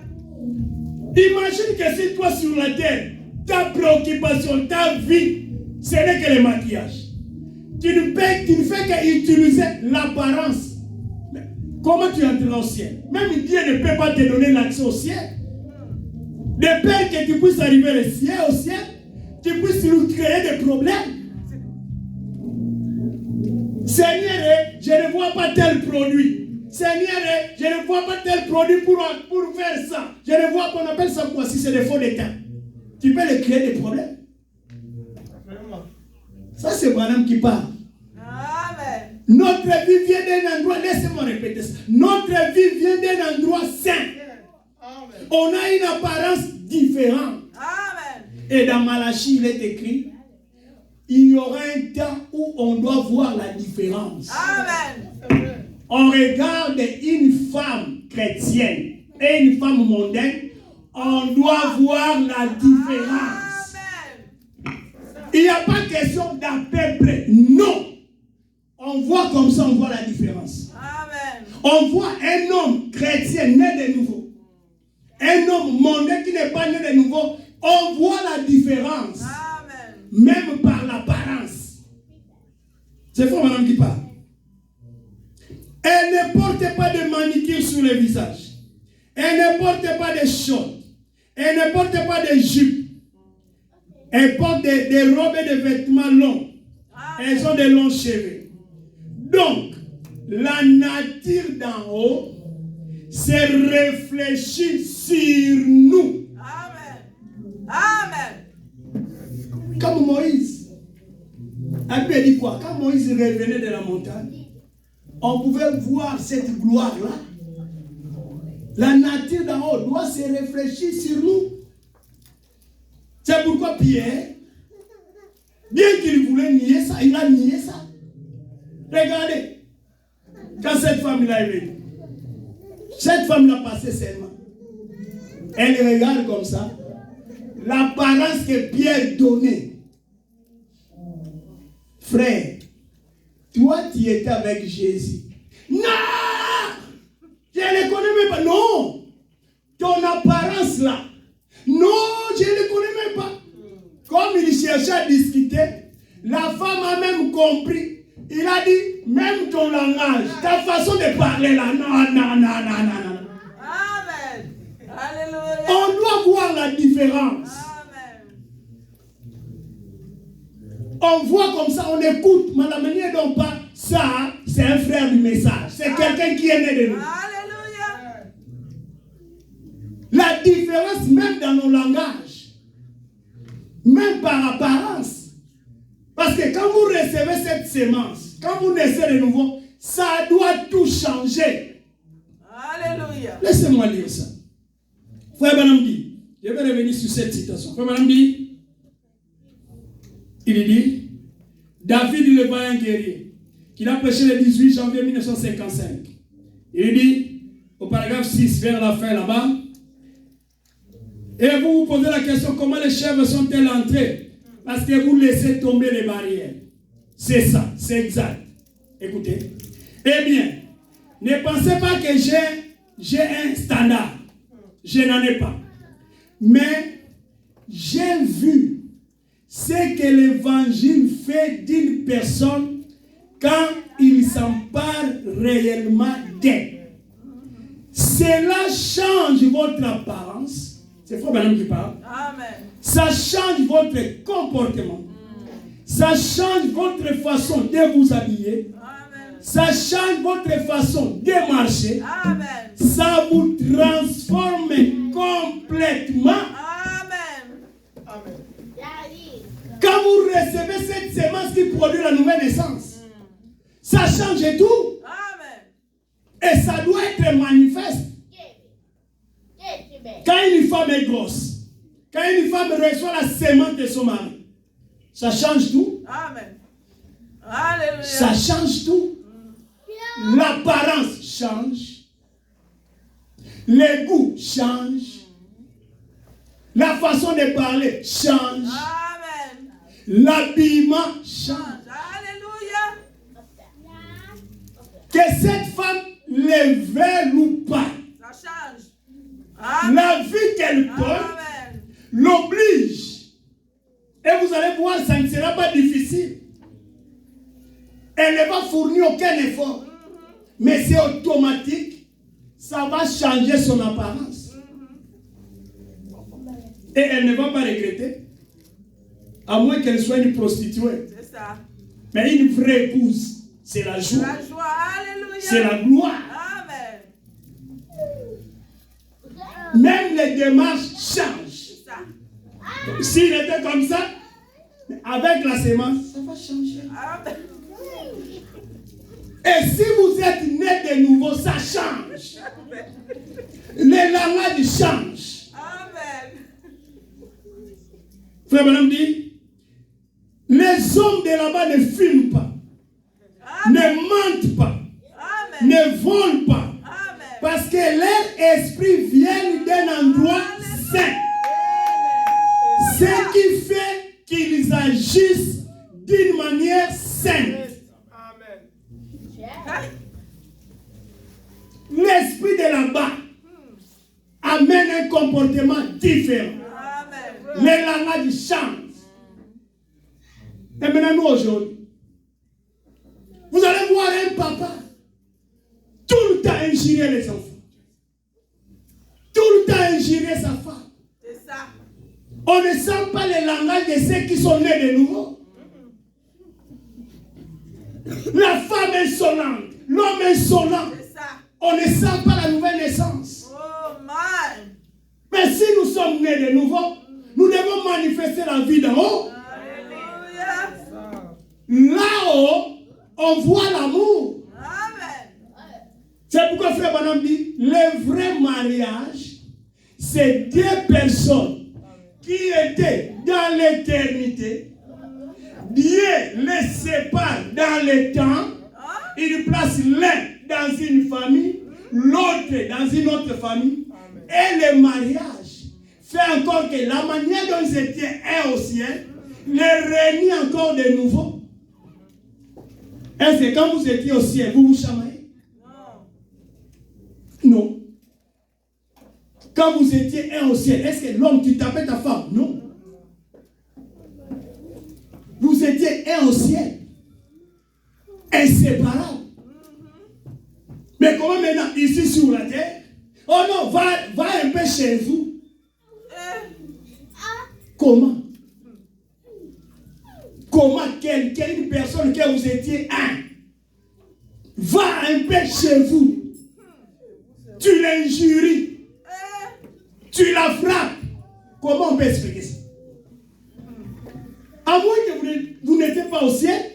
Imagine que si toi sur la terre, ta préoccupation, ta vie, ce n'est que le maquillage. Tu ne fais qu'utiliser l'apparence. Mais comment tu entreras au ciel? Même Dieu ne peut pas te donner l'accès au ciel. De peur que tu puisses arriver au ciel, tu puisses lui créer des problèmes. Seigneur, je ne vois pas tel produit. Seigneur, je ne vois pas tel produit pour faire ça. Je ne vois pas, on appelle ça quoi si c'est des faux d'état. Tu peux lui créer des problèmes. Ça, c'est Branham qui parle. Amen. Notre vie vient d'un endroit, laissez-moi répéter ça. Notre vie vient d'un endroit saint. Amen. On a une apparence différente. Amen. Et dans Malachie, il est écrit, il y aura un temps où on doit voir la différence. Amen. On regarde une femme chrétienne et une femme mondaine, on doit voir la différence. Il n'y a pas question d'à peu près. Non. On voit comme ça, on voit la différence. Amen. On voit un homme chrétien né de nouveau. Un homme mondain qui n'est pas né de nouveau. On voit la différence. Amen. Même par l'apparence. C'est fort, madame qui parle. Elle ne porte pas de manicure sur le visage. Elle ne porte pas de shorts. Elle ne porte pas de jupes. Elle porte des robes et des vêtements longs. Amen. Elles ont des longs cheveux. Donc, la nature d'en haut se réfléchit sur nous. Amen. Amen. Comme Moïse. Elle lui dit quoi? Quand Moïse revenait de la montagne, on pouvait voir cette gloire-là. La nature d'en haut doit se réfléchir sur nous. C'est pourquoi Pierre, bien qu'il voulait nier ça, il a nié ça. Regardez, quand cette femme l'a venue, cette femme l'a passé seulement. Elle regarde comme ça, l'apparence que Pierre donnait. Frère, toi tu étais avec Jésus. Non! Je ne le connais même pas. Non! Ton apparence là. Non, je ne le connais même pas. Comme il cherchait à discuter, la femme a même compris. Il a dit, même ton langage, ta façon de parler là, non. Amen. Alléluia. On doit voir la différence. Amen. On voit comme ça, on écoute, mais la manière dont on parle, ça, c'est un frère du message. C'est quelqu'un qui est né de nous. Alléluia. La différence même dans nos langages, même par apparence. Parce que quand vous recevez cette sémence, quand vous naissez de nouveau, ça doit tout changer. Alléluia. Laissez-moi lire ça. Frère Branham dit, je vais revenir sur cette citation. Frère Branham dit, il dit, David il est un guerrier, qu'il a prêché le 18 janvier 1955. Il dit, au paragraphe 6, vers la fin là-bas, et vous vous posez la question, comment les chèvres sont-elles entrées? Parce que vous laissez tomber les barrières. C'est ça, c'est exact. Écoutez. Eh bien, ne pensez pas que j'ai un standard. Je n'en ai pas. Mais j'ai vu ce que l'évangile fait d'une personne quand il s'empare réellement d'elle. Cela change votre apparence. C'est Frère Branham qui parle. Amen. Ça change votre comportement. Ça change votre façon de vous habiller. Amen. Ça change votre façon de marcher. Amen. Ça vous transforme complètement. Amen. Quand vous recevez cette semence qui produit la nouvelle naissance, ça change tout. Amen. Et ça doit être manifeste. Quand une femme est grosse, quand une femme reçoit la semence de son mari, ça change tout. Amen. Alléluia. Ça change tout. L'apparence change. Les goûts changent. La façon de parler change. Amen. L'habillement change. Alléluia. Que cette femme le veuille ou pas, Ça change. Amen. la vie qu'elle porte Amen. l'oblige. Et vous allez voir, ça ne sera pas difficile. Elle ne va fournir aucun effort. Mais c'est automatique. Ça va changer son apparence. Et elle ne va pas regretter. À moins qu'elle soit une prostituée. C'est ça. Mais une vraie épouse, c'est la joie. La joie. Alléluia. C'est la gloire. Amen. Même les démarches changent. C'est ça. S'il était comme ça, avec la semence, ça va changer. Amen. Et si vous êtes né de nouveau, ça change. Les langages changent. Amen. Frère Branham dit, les hommes de là-bas ne filment pas, ne mentent pas, Amen. ne volent pas, Amen. parce que leur esprit vient d'un endroit saint. Ce qui fait qu'ils agissent d'une manière sainte. L'esprit de là-bas amène un comportement différent. Amen. Les langages changent. Et maintenant, nous aujourd'hui, vous allez voir un papa tout le temps injurer les enfants, tout le temps injurer sa femme. C'est ça. On ne sent pas le langage de ceux qui sont nés de nouveau. La femme insolente, l'homme insolent. C'est ça. On ne sent pas la nouvelle naissance. Oh my. Mais si nous sommes nés de nouveau, nous devons manifester la vie d'en haut. Alléluia. Là-haut, on voit l'amour. Amen. C'est pourquoi Frère Branham dit, le vrai mariage, c'est deux personnes qui étaient dans l'éternité. Dieu les sépare dans le temps. Il place l'un dans une famille, l'autre dans une autre famille. Et le mariage fait encore que la manière dont ils étaient un au ciel les réunit encore de nouveau. Est-ce que quand vous étiez au ciel, vous vous chamaillez? Non. Non. Quand vous étiez un au ciel, est-ce que l'homme, tu tapais ta femme? Non. Vous étiez un au ciel. Inséparables. Mais comment maintenant, ici sur la terre? Oh non, va un peu chez vous. Comment? Comment une personne que vous étiez un va un peu chez vous? Tu l'injuries. Tu la frappes. Comment on peut expliquer ça? À moins que vous n'étiez pas au ciel.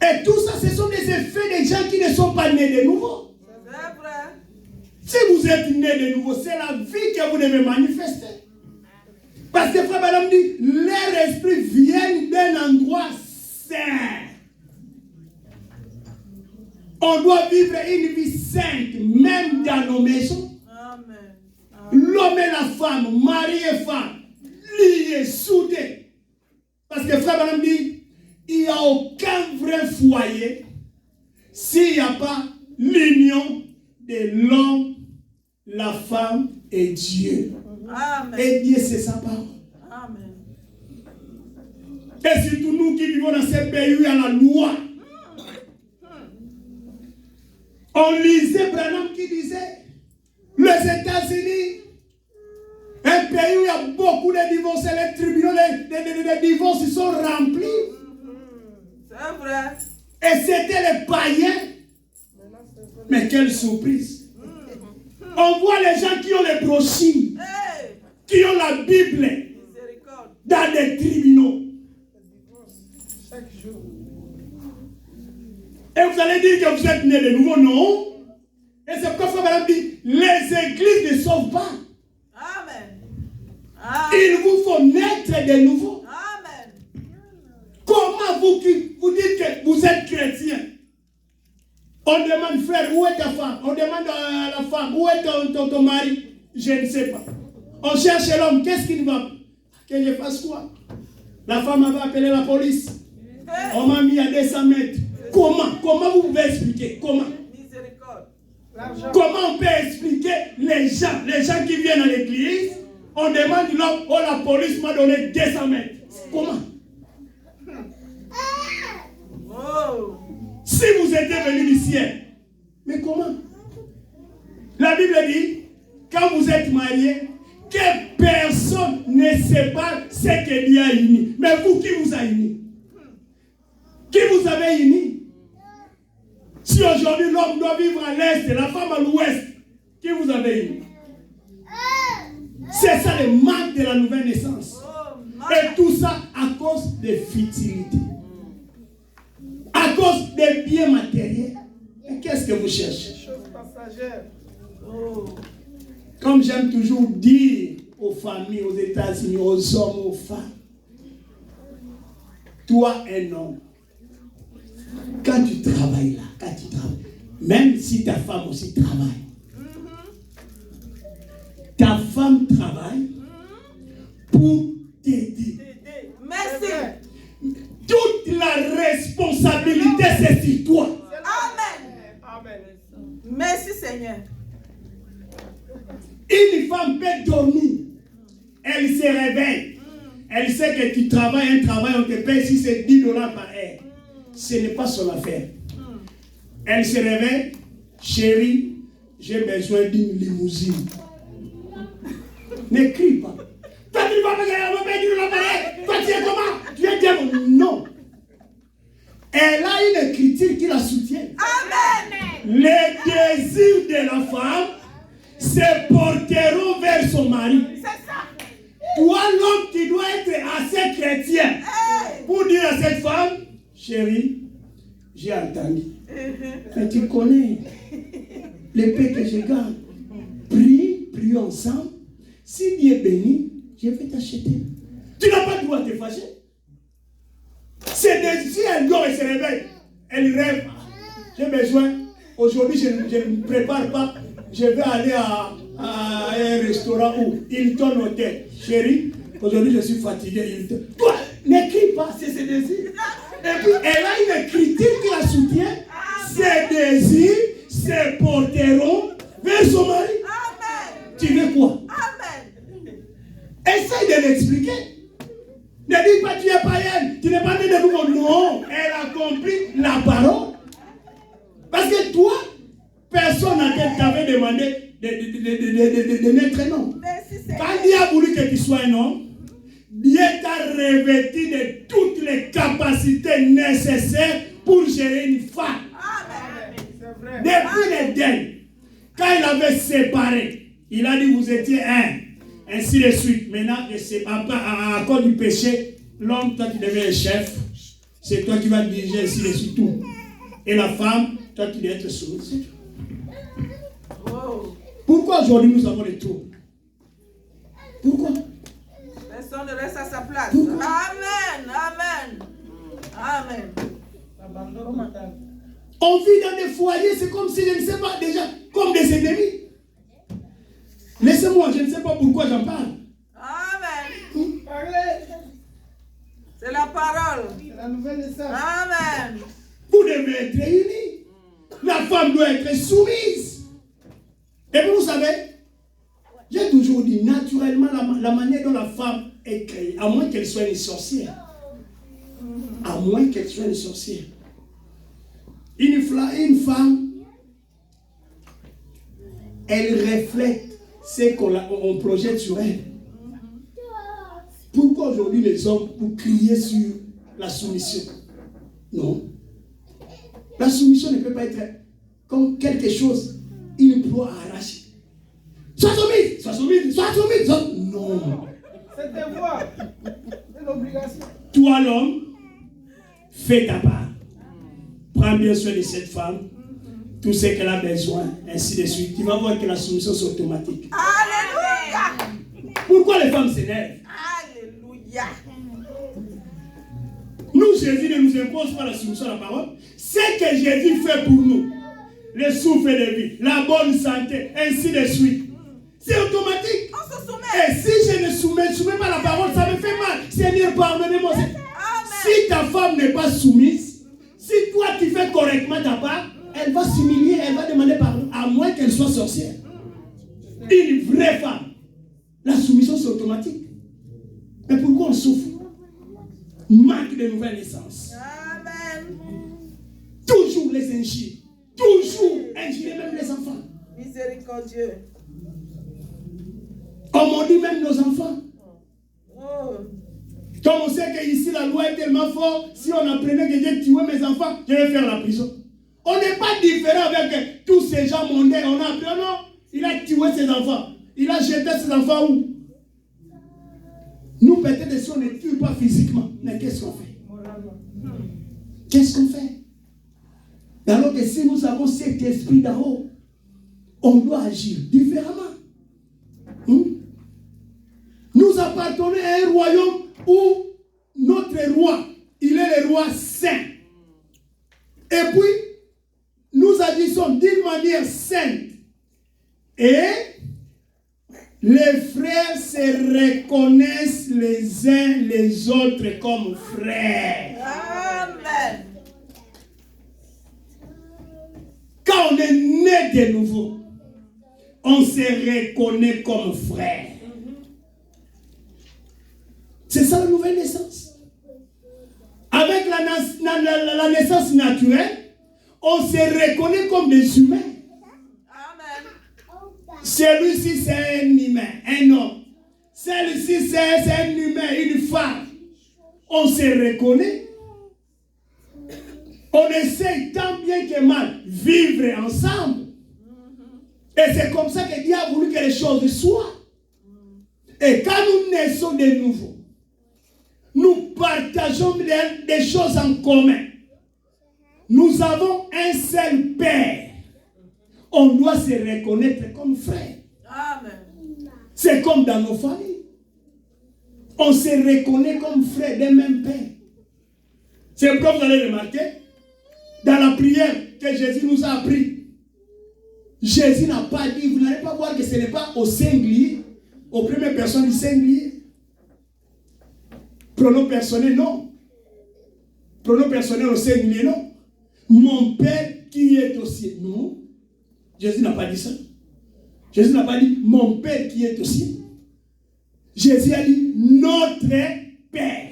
Et tout ça, ce sont des effets des gens qui ne sont pas nés de nouveau. C'est vrai. Si vous êtes nés de nouveau, c'est la vie que vous devez manifester. Parce que Frère Branham dit, leur esprit vient d'un endroit saint. On doit vivre une vie sainte, même dans nos maisons. Amen. L'homme et la femme, mari et femme, liés, soudés. Parce que Frère Branham dit, il n'y a aucun vrai foyer s'il n'y a pas l'union de l'homme, la femme et Dieu. Amen. Et Dieu, c'est sa parole. Amen. Et surtout nous qui vivons dans ce pays où il y a la loi. On lisait Branham qui disait, les États-Unis, un pays où il y a beaucoup de divorces, les tribunaux, des divorces ils sont remplis. C'est vrai. Et c'était les païens. Mais quelle surprise. On voit les gens qui ont les brochures, Hey. qui ont la Bible Miséricorde. dans des tribunaux. Chaque jour. Et vous allez dire que vous êtes né de nouveau, non? Et c'est pourquoi Frère Branham dit, les églises ne sauvent pas. Amen. Il vous faut naître de nouveau. Amen. Comment vous dites que vous êtes chrétien? On demande, frère, où est ta femme? On demande à la femme, où est ton mari? Je ne sais pas. On cherche l'homme, qu'est-ce qu'il va? Que je fasse quoi? La femme va appeler la police. Hey. On m'a mis à 200 mètres. Comment vous pouvez expliquer? Comment? Miséricorde. L'argent. Comment on peut expliquer les gens qui viennent à l'église? On demande l'homme, oh la police m'a donné 200 mètres. Comment? Oh. Si vous étiez venu du ciel, mais comment? La Bible dit, quand vous êtes marié, que personne ne sépare ce que Dieu a uni. Mais vous, qui vous a uni? Qui vous avez uni? Si aujourd'hui l'homme doit vivre à l'est et la femme à l'ouest, qui vous avez uni? C'est ça le manque de la nouvelle naissance. Oh. Et tout ça à cause des futilités. À cause des biens matériels. Et qu'est-ce que vous cherchez? Des choses passagères. Oh. Comme j'aime toujours dire aux familles, aux États-Unis, aux hommes, aux femmes, toi, un homme, quand tu travailles là, même si ta femme aussi travaille, ta femme travaille pour t'aider. Merci. Toute la responsabilité, c'est sur toi. Amen. Amen. Merci Seigneur. Une femme peut dormir. Elle se réveille. Elle sait que tu travailles un travail, on te paye si c'est $10 par heure. Ce n'est pas son affaire. Elle se réveille. Chérie, j'ai besoin d'une limousine. Ne crie pas. Toi, tu vas me payer $10 par heure. Toi, tu es comment? Tu es diable. Non. Elle a une écriture qui la soutient. Amen. Les désirs de la femme se porteront vers son mari. C'est ça. Toi, l'homme, tu dois être assez chrétien Hey. pour dire à cette femme, chérie, j'ai entendu. Mais tu connais l'épée que je garde. Prions ensemble. Si Dieu est béni, je vais t'acheter. Tu n'as pas le droit de te fâcher. Si elle dort et se réveille, elle rêve. J'ai besoin. Aujourd'hui, je ne me prépare pas. Je vais aller à un restaurant où Hilton Hotel. Chérie, aujourd'hui, je suis fatigué. Hilton. Toi, n'écris pas ses désirs. Et puis, elle a une écriture qui la soutient. Ses désirs se porteront vers son mari. Amen. Tu veux quoi? Amen. Essaye de l'expliquer. Ne dis pas tu es païenne, tu n'es pas né de nouveau. Non, elle accomplit la parole. Parce que toi, personne ne t'avait demandé de naître un homme. Merci Seigneur. Quand Dieu a voulu que tu sois un homme, Dieu t'a revêtu de toutes les capacités nécessaires pour gérer une femme. Amen. C'est vrai. Depuis l'Éden, quand il avait séparé, il a dit vous étiez un. Ainsi de suite. Maintenant, à cause du péché, l'homme, toi tu deviens le chef. C'est toi qui vas diriger ainsi de suite tout. Et la femme, toi tu dois être soumise. Oh. Pourquoi aujourd'hui nous avons les troubles? Pourquoi? Personne ne reste à sa place. Pourquoi? Amen. Amen. Amen. L'abandon total. On vit dans des foyers, c'est comme si, je ne sais pas, déjà, comme des ennemis. Laissez-moi, je ne sais pas pourquoi j'en parle. Amen. Parlez. C'est la parole. C'est la nouvelle naissance. Amen. Vous devez être unis. La femme doit être soumise. Et vous savez, j'ai toujours dit, naturellement, la manière dont la femme est créée, à moins qu'elle soit une sorcière. À moins qu'elle soit une sorcière. Une femme, elle reflète ce qu'on projette sur elle. Pourquoi aujourd'hui les hommes pour crier sur la soumission. Non. La soumission ne peut pas être comme quelque chose, une proie à arracher. Sois soumise, sois soumise, sois soumise. Non. C'est un devoir. C'est l'obligation. Toi, l'homme, fais ta part. Prends bien soin de cette femme. Tout ce qu'elle a besoin, ainsi de suite. Tu vas voir que la soumission c'est automatique. Alléluia. Pourquoi les femmes s'énervent? Alléluia. Nous, Jésus ne nous impose pas la soumission à la parole. C'est que Jésus fait pour nous. Le souffle de vie, la bonne santé, ainsi de suite. C'est automatique. On se soumet. Et si je ne soumets pas la parole, ça me fait mal. Seigneur, pardonnez-moi. Si ta femme n'est pas soumise, si toi tu fais correctement ta part, elle va s'humilier, elle va demander pardon, à moins qu'elle soit sorcière. Une vraie femme. La soumission, c'est automatique. Mais pourquoi on souffre? Manque de nouvelles naissances. Amen. Toujours les injures. Toujours injurer même les enfants. Miséricordieux. Comme on dit même nos enfants. Oh. Comme on sait qu'ici la loi est tellement forte, si on apprenait que j'ai tué mes enfants, je vais faire la prison. On n'est pas différent avec tous ces gens mondains. On a appris, oh non, il a tué ses enfants. Il a jeté ses enfants où? Nous, peut-être si on ne tue pas physiquement, mais qu'est-ce qu'on fait? Qu'est-ce qu'on fait? Alors que si nous avons cet esprit d'en haut, on doit agir différemment. Nous appartenons à un royaume où notre roi, il est le roi saint. Et puis, nous agissons d'une manière sainte. Et les frères se reconnaissent les uns les autres comme frères. Amen. Quand on est né de nouveau, on se reconnaît comme frères. C'est ça la nouvelle naissance. Avec la naissance naturelle, on se reconnaît comme des humains. Amen. Celui-ci, c'est un humain, un homme. Celle-ci, c'est un humain, une femme. On se reconnaît. On essaye tant bien que mal vivre ensemble. Et c'est comme ça que Dieu a voulu que les choses soient. Et quand nous naissons de nouveau, nous partageons des choses en commun. Nous avons un seul Père. On doit se reconnaître comme frères. Amen. C'est comme dans nos familles. On se reconnaît comme frères d'un même Père. C'est pourquoi vous allez remarquer, dans la prière que Jésus nous a appris, Jésus n'a pas dit, vous n'allez pas voir que ce n'est pas au singulier, aux premières personnes du singulier. Pronom personnel, non. Pronom personnel au singulier, non. Mon Père qui est au ciel. Non. Jésus n'a pas dit ça. Jésus n'a pas dit mon Père qui est au ciel. Jésus a dit notre Père.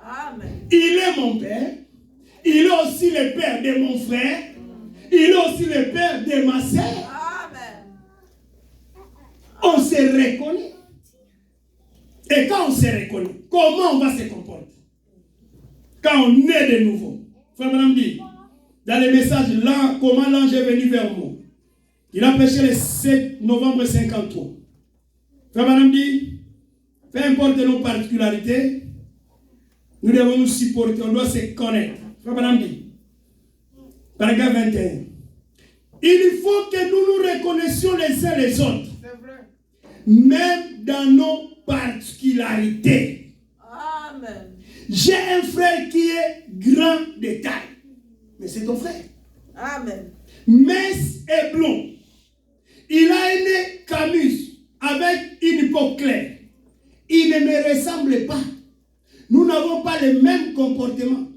Amen. Il est mon Père. Il est aussi le Père de mon frère. Il est aussi le Père de ma sœur. Amen. On se reconnaît. Et quand on se reconnaît, comment on va se comporter? Quand on est de nouveau. Frère Madame dit, dans les messages, là, comment l'ange est venu vers moi? Il a prêché le 7 novembre 53. Frère Madame dit, peu importe nos particularités, nous devons nous supporter, on doit se connaître. Frère Madame dit, paragraphe 21. Il faut que nous nous reconnaissions les uns les autres. C'est vrai. Même dans nos particularités. Amen. J'ai un frère qui est grand de taille. Mais c'est ton frère. Amen. Mince et blond. Il a un nez camus avec une peau claire. Il ne me ressemble pas. Nous n'avons pas le même comportement.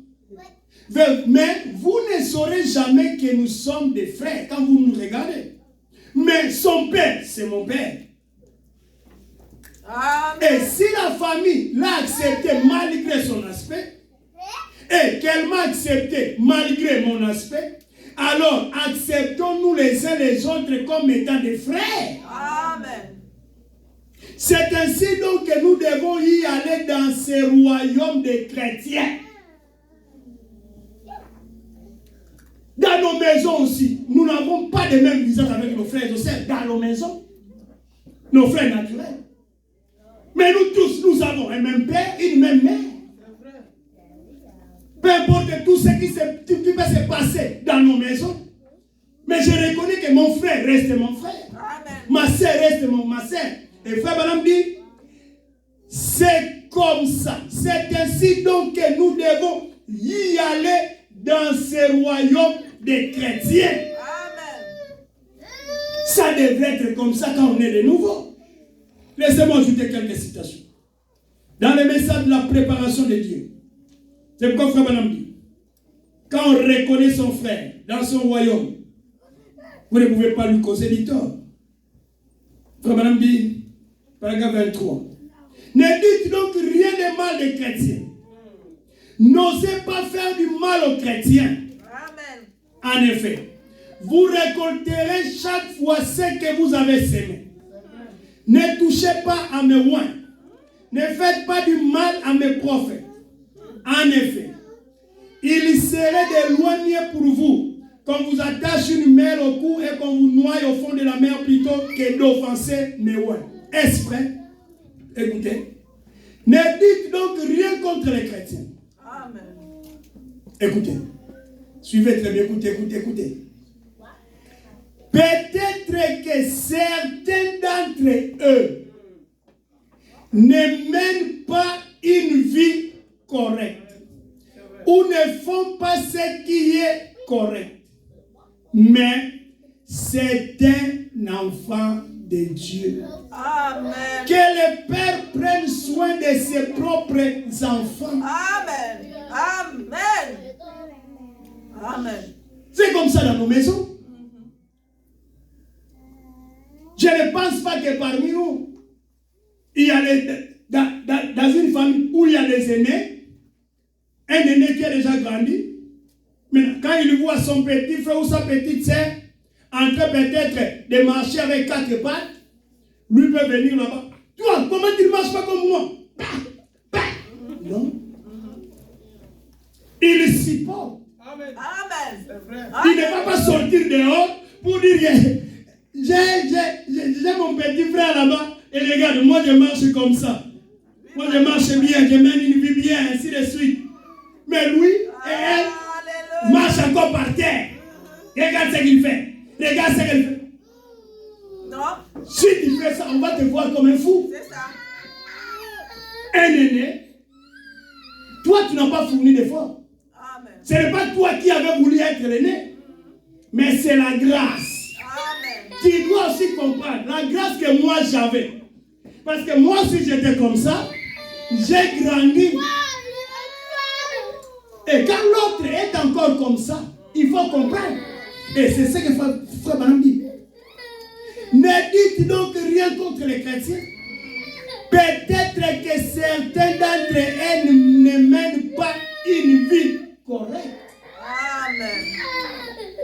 Mais vous ne saurez jamais que nous sommes des frères quand vous nous regardez. Mais son père, c'est mon père. Amen. Et si la famille l'a accepté malgré son aspect, et qu'elle m'a accepté malgré mon aspect, alors acceptons-nous les uns les autres comme étant des frères. Amen. C'est ainsi donc que nous devons y aller dans ce ce royaume des chrétiens. Dans nos maisons aussi, nous n'avons pas le même visage avec nos frères et sœurs. Dans nos maisons, nos frères naturels. Mais nous tous, nous avons un même père, une même mère. Peu importe tout ce qui peut se passer dans nos maisons. Mais je reconnais que mon frère reste mon frère. Amen. Ma soeur reste ma soeur. Et frère Branham dit, c'est comme ça. C'est ainsi donc que nous devons y aller dans ce royaume des chrétiens. Amen. Ça devrait être comme ça quand on est de nouveau. Laissez-moi ajouter quelques citations. Dans le message de la préparation de Dieu, c'est pourquoi frère Branham dit, quand on reconnaît son frère dans son royaume, vous ne pouvez pas lui causer du tort. Frère Branham dit, paragraphe 23, ne dites donc rien de mal des chrétiens. N'osez pas faire du mal aux chrétiens. Amen. En effet, vous récolterez chaque fois ce que vous avez semé. Ne touchez pas à mes oins. Ne faites pas du mal à mes prophètes. En effet, il serait de loin mieux pour vous qu'on vous attache une mer au cou et qu'on vous noie au fond de la mer plutôt que d'offenser mes oins. Est-ce vrai? Écoutez. Ne dites donc rien contre les chrétiens. Amen. Écoutez. Suivez très bien. Écoutez. Peut-être que certains d'entre eux ne mènent pas une vie correcte ou ne font pas ce qui est correct. Mais c'est un enfant de Dieu. Amen. Que le Père prenne soin de ses propres enfants. Amen. Amen. Amen. C'est comme ça dans nos maisons. Je ne pense pas que parmi nous, il y a dans une famille où il y a des aînés, un aîné qui a déjà grandi, mais quand il voit son petit frère ou sa petite sœur en train peut-être de marcher avec 4 pattes, lui peut venir là-bas. Toi, comment tu ne marches pas comme moi? Non. Il supporte. Amen. Amen. C'est vrai. Il ne va pas sortir dehors pour dire j'ai mon petit frère là-bas et regarde, moi je marche comme ça. Moi je marche bien, je mène une vie bien, ainsi de suite. Mais lui et elle Alléluia. marchent encore par terre. Regarde ce qu'il fait. Regarde ce qu'elle fait. Non, Si tu fais ça, on va te voir comme un fou. c'est ça. Un aîné, toi tu n'as pas fourni d'effort. Amen. Ce n'est pas toi qui avais voulu être l'aîné, mais c'est la grâce. Amen. Tu dois aussi comprendre la grâce que moi j'avais. Parce que moi, si j'étais comme ça, j'ai grandi. Et quand l'autre est encore comme ça, il faut comprendre. Et c'est ce que Frère Branham dit. Ne dites donc rien contre les chrétiens. Peut-être que certains d'entre eux ne mènent pas une vie correcte. Amen.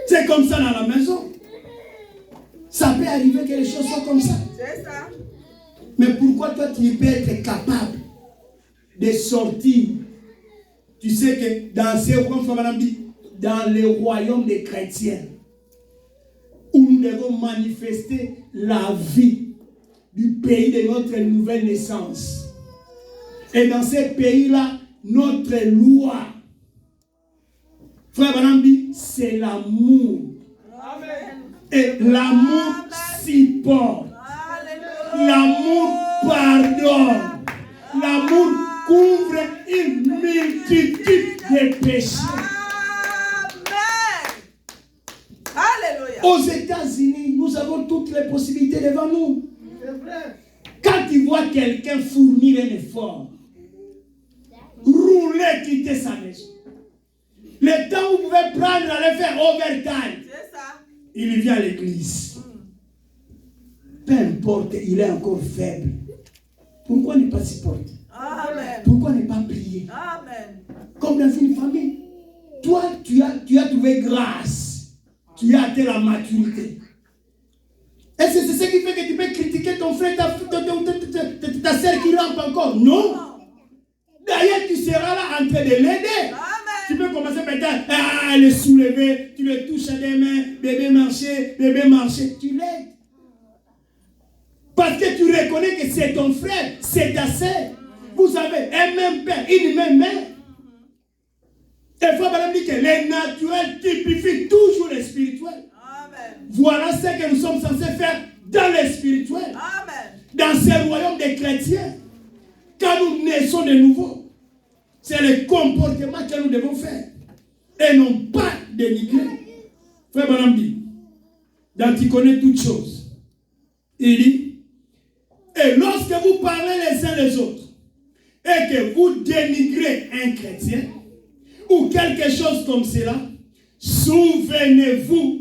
C'est comme ça dans la maison. Ça peut arriver que les choses soient comme ça. C'est ça. Mais pourquoi toi tu peux être capable de sortir? Tu sais que dans ces dans le royaume des chrétiens, où nous devons manifester la vie du pays de notre nouvelle naissance. Et dans ces pays-là, notre loi, Frère Branham dit, c'est l'amour. Amen. Et l'amour supporte. Alléluia. L'amour pardonne. L'amour couvre une multitude de péchés. Amen. Alléluia. Aux États-Unis, nous avons toutes les possibilités devant nous. C'est vrai. Quand tu vois quelqu'un fournir un effort, rouler, quitter sa maison, le temps où vous pouvez prendre, aller faire overtime, C'est ça. il vient à l'église. Peu importe, il est encore faible. Pourquoi ne pas supporter? Amen. Pourquoi ne pas prier? Amen. Comme dans une famille. Toi, tu as trouvé grâce. Tu as atteint la maturité. Et c'est ce qui fait que tu peux critiquer ton frère, ta soeur qui rampe encore. Non. en train de l'aider. Tu peux commencer peut-être à le soulever, tu le touches à des mains, bébé marcher, tu l'aides. Parce que tu reconnais que c'est ton frère, c'est ta sœur. Vous avez un même père, une même mère. Et frère Branham dit que les naturels typifient toujours les spirituels. Amen. Voilà ce que nous sommes censés faire dans les spirituels. Amen. Dans ces royaumes des chrétiens. Quand nous naissons de nouveau, c'est le comportement que nous devons faire. Et non pas dénigrer. Frère Branham dit, dans tu connais toutes choses. Il dit, et lorsque vous parlez les uns les autres, et que vous dénigrez un chrétien, ou quelque chose comme cela, souvenez-vous,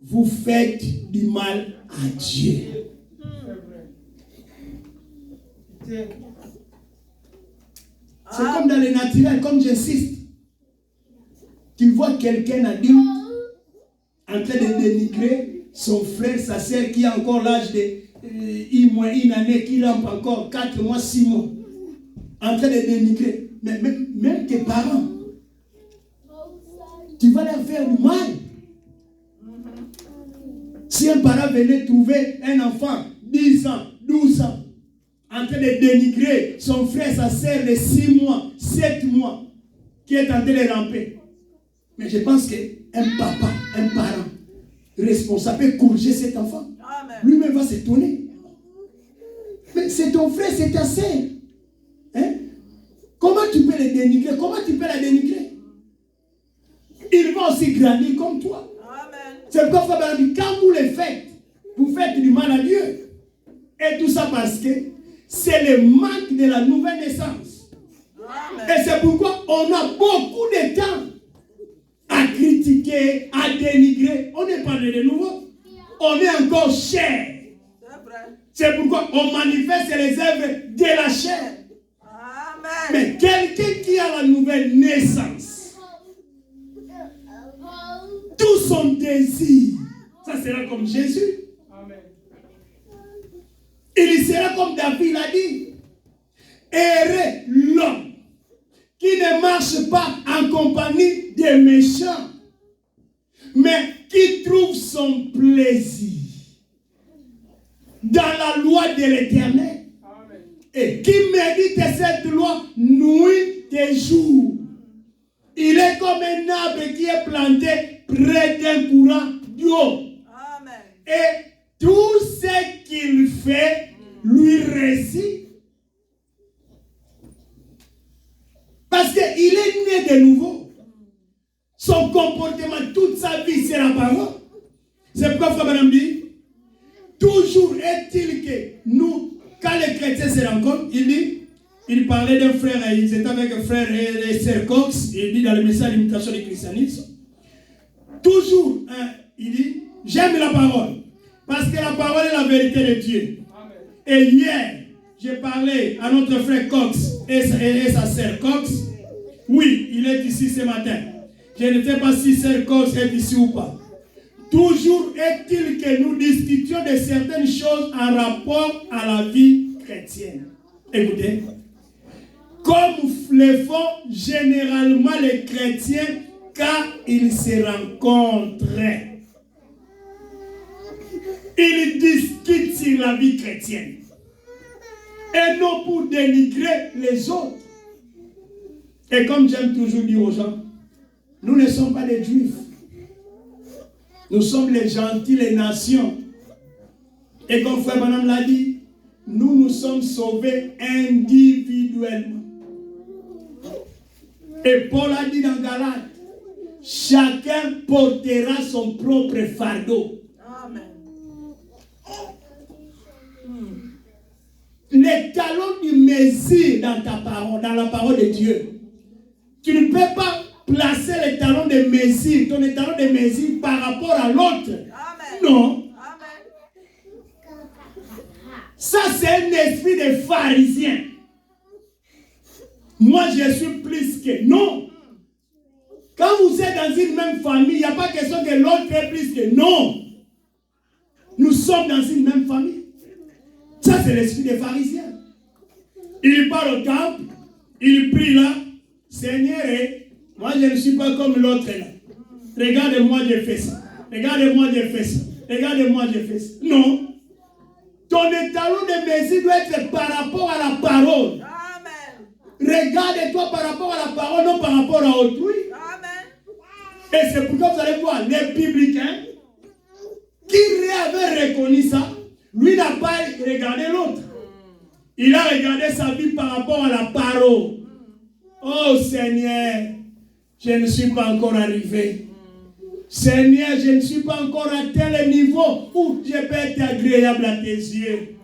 vous faites du mal à Dieu. C'est comme dans le naturel, comme j'insiste. Tu vois quelqu'un adulte en train de dénigrer son frère, sa sœur qui a encore l'âge de une année, qui rampe encore 4 mois, 6 mois, en train de dénigrer. Mais même tes parents, tu vas leur faire du mal. Si un parent venait trouver un enfant, 10 ans, 12 ans, en train de dénigrer son frère, sa sœur de 6 mois, 7 mois, qui est en train de ramper. Mais je pense qu'un papa, un parent responsable peut corriger cet enfant. Lui-même va s'étonner. Mais c'est ton frère, c'est ta sœur. Hein? Comment tu peux les dénigrer? Comment tu peux la dénigrer? Il va aussi grandir comme toi. Amen. C'est pourquoi Frère dit, quand vous les faites, vous faites du mal à Dieu. Et tout ça parce que c'est le manque de la nouvelle naissance. Amen. Et c'est pourquoi on a beaucoup de temps à critiquer, à dénigrer. On n'est pas de nouveau. On est encore chair. C'est vrai. C'est pourquoi on manifeste les œuvres de la chair. Amen. Mais quelqu'un qui a la nouvelle naissance, tout son désir, ça sera comme Jésus. Amen. Il sera comme David l'a dit. Heureux l'homme qui ne marche pas en compagnie des méchants, mais qui trouve son plaisir dans la loi de l'Éternel. Amen. Et qui médite cette loi nuit et jour. Il est comme un arbre qui est planté près d'un courant d'eau. Amen. Et tout ce qu'il fait lui réussit. Parce qu'il est né de nouveau. Son comportement, toute sa vie, c'est la parole. C'est pourquoi Frère Branham dit, toujours est-il que nous, quand les chrétiens se rencontrent, il parlait d'un frère, ils étaient avec un frère et sœur Cox, il dit dans le message d'imitation du christianisme, toujours, il dit, j'aime la parole, parce que la parole est la vérité de Dieu. Amen. Et hier, j'ai parlé à notre frère Cox et sa sœur Cox. Oui, il est ici ce matin. Je ne sais pas si sœur Cox est ici ou pas. Toujours est-il que nous discutions de certaines choses en rapport à la vie chrétienne. Écoutez, comme le font généralement les chrétiens quand ils se rencontrent. Ils discutent sur la vie chrétienne. Et non pour dénigrer les autres. Et comme j'aime toujours dire aux gens, nous ne sommes pas les Juifs. Nous sommes les gentils, les nations. Et comme Frère Branham l'a dit, nous sommes sauvés individuellement. Et Paul a dit dans Galates, chacun portera son propre fardeau. Amen. Les talons du Messie dans ta parole, dans la parole de Dieu. Tu ne peux pas placer les talons de Messie, ton talon de Messie par rapport à l'autre. Amen. Non. Amen. Ça, c'est un esprit de pharisien. Moi, je suis plus que. Non. Quand vous êtes dans une même famille, il n'y a pas question que l'autre est plus que. Non. Nous sommes dans une même famille. Ça, c'est l'esprit des pharisiens. Il part au temple, il prie là, Seigneur, moi je ne suis pas comme l'autre là. Regarde-moi, j'ai fait ça. Regarde-moi, j'ai fait ça. Regarde-moi, j'ai fait ça. Non. Ton étalon de mesure doit être par rapport à la parole. Amen. Regarde-toi par rapport à la parole, non par rapport à autrui. Amen. Et c'est pourquoi vous allez voir, les publicains qui avaient reconnu ça, lui n'a pas regardé l'autre. Il a regardé sa vie par rapport à la parole. Oh Seigneur, je ne suis pas encore arrivé. Seigneur, je ne suis pas encore à tel niveau où je peux être agréable à tes yeux.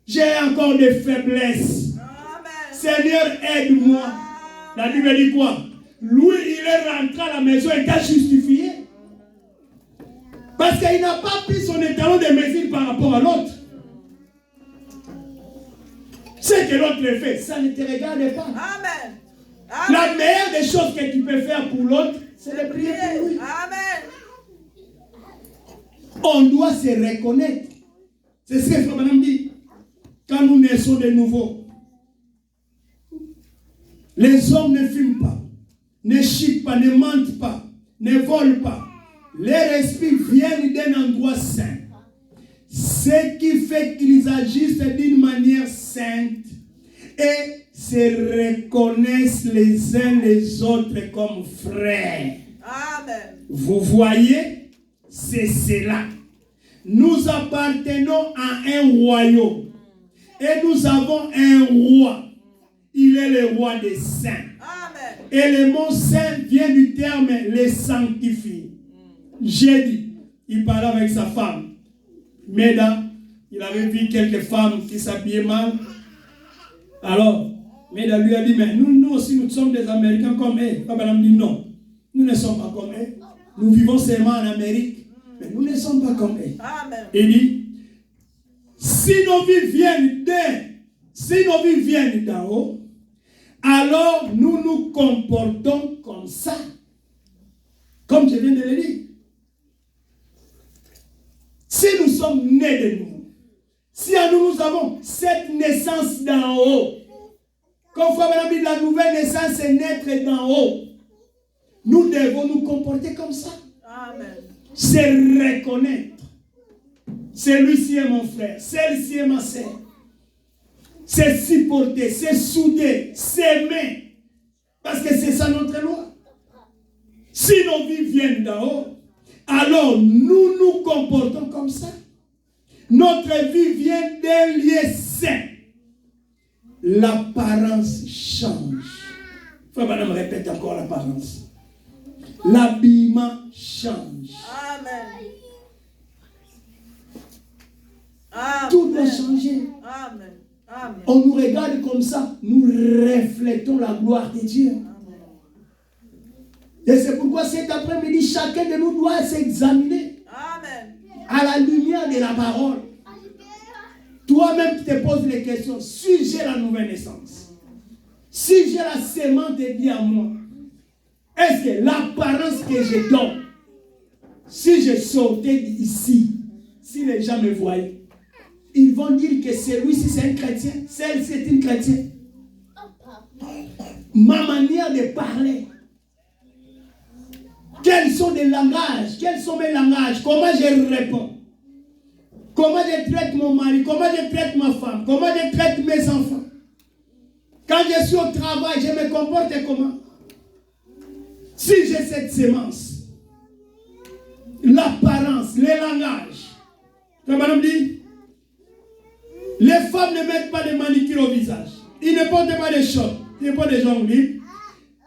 J'ai encore des faiblesses. Amen. Seigneur, aide-moi. La Bible dit quoi? Lui, il est rentré à la maison et t'a justifié. Parce qu'il n'a pas pris son étalon de mesure par rapport à l'autre. Ce que l'autre fait, ça ne te regarde pas. Amen. La meilleure des choses que tu peux faire pour l'autre, c'est de prier pour lui. Amen. On doit se reconnaître. C'est ce que Frère Madame dit. Quand nous naissons de nouveau, les hommes ne fument pas, ne chitent pas, ne mentent pas, ne volent pas. Leur esprit vient d'un endroit saint. Ce qui fait qu'ils agissent d'une manière sainte et se reconnaissent les uns les autres comme frères. Amen. Vous voyez, c'est cela. Nous appartenons à un royaume et nous avons un roi. Il est le roi des saints. Amen. Et le mot saint vient du terme les sanctifie. J'ai dit, il parlait avec sa femme. Meda, il avait vu quelques femmes qui s'habillaient mal. Alors, Meda lui a dit, mais nous aussi, nous sommes des Américains comme eux. Papa dit, non, nous ne sommes pas comme eux. Nous vivons seulement en Amérique, mais nous ne sommes pas comme eux. Amen. Il dit, si nos vies viennent d'en haut, alors nous nous comportons comme ça. Comme je viens de le dire. Si nous sommes nés de nouveau, si à nous avons cette naissance d'en haut, comme Frère Madame dit, la nouvelle naissance est naître d'en haut, nous devons nous comporter comme ça. Amen. C'est reconnaître. Celui-ci est mon frère, celle-ci est ma sœur. C'est supporter, c'est souder, s'aimer. Parce que c'est ça notre loi. Si nos vies viennent d'en haut, alors nous nous comportons comme ça. Notre vie vient d'un lieu saint. L'apparence change. Frère Madame répète encore l'apparence. L'habillement change. Amen. Amen. Tout doit changer. Amen. Amen. On nous regarde comme ça, nous reflétons la gloire de Dieu. Et c'est pourquoi cet après-midi, chacun de nous doit s'examiner. Amen. À la lumière de la parole. Toi-même, tu te poses les questions. Si j'ai la nouvelle naissance, si j'ai la sémence de Dieu en moi, est-ce que l'apparence que je donne, si je sortais d'ici, si les gens me voyaient, ils vont dire que celui-ci c'est un chrétien, celle-ci est une chrétienne. Ma manière de parler, quels sont les langages, quels sont mes langages, comment je réponds, comment je traite mon mari, comment je traite ma femme, comment je traite mes enfants. Quand je suis au travail, je me comporte comment? Si j'ai cette sémence, l'apparence, les langages, comme madame dit, les femmes ne mettent pas de manicure au visage. Ils ne portent pas de shorts. Ils ne portent pas de jambes libres.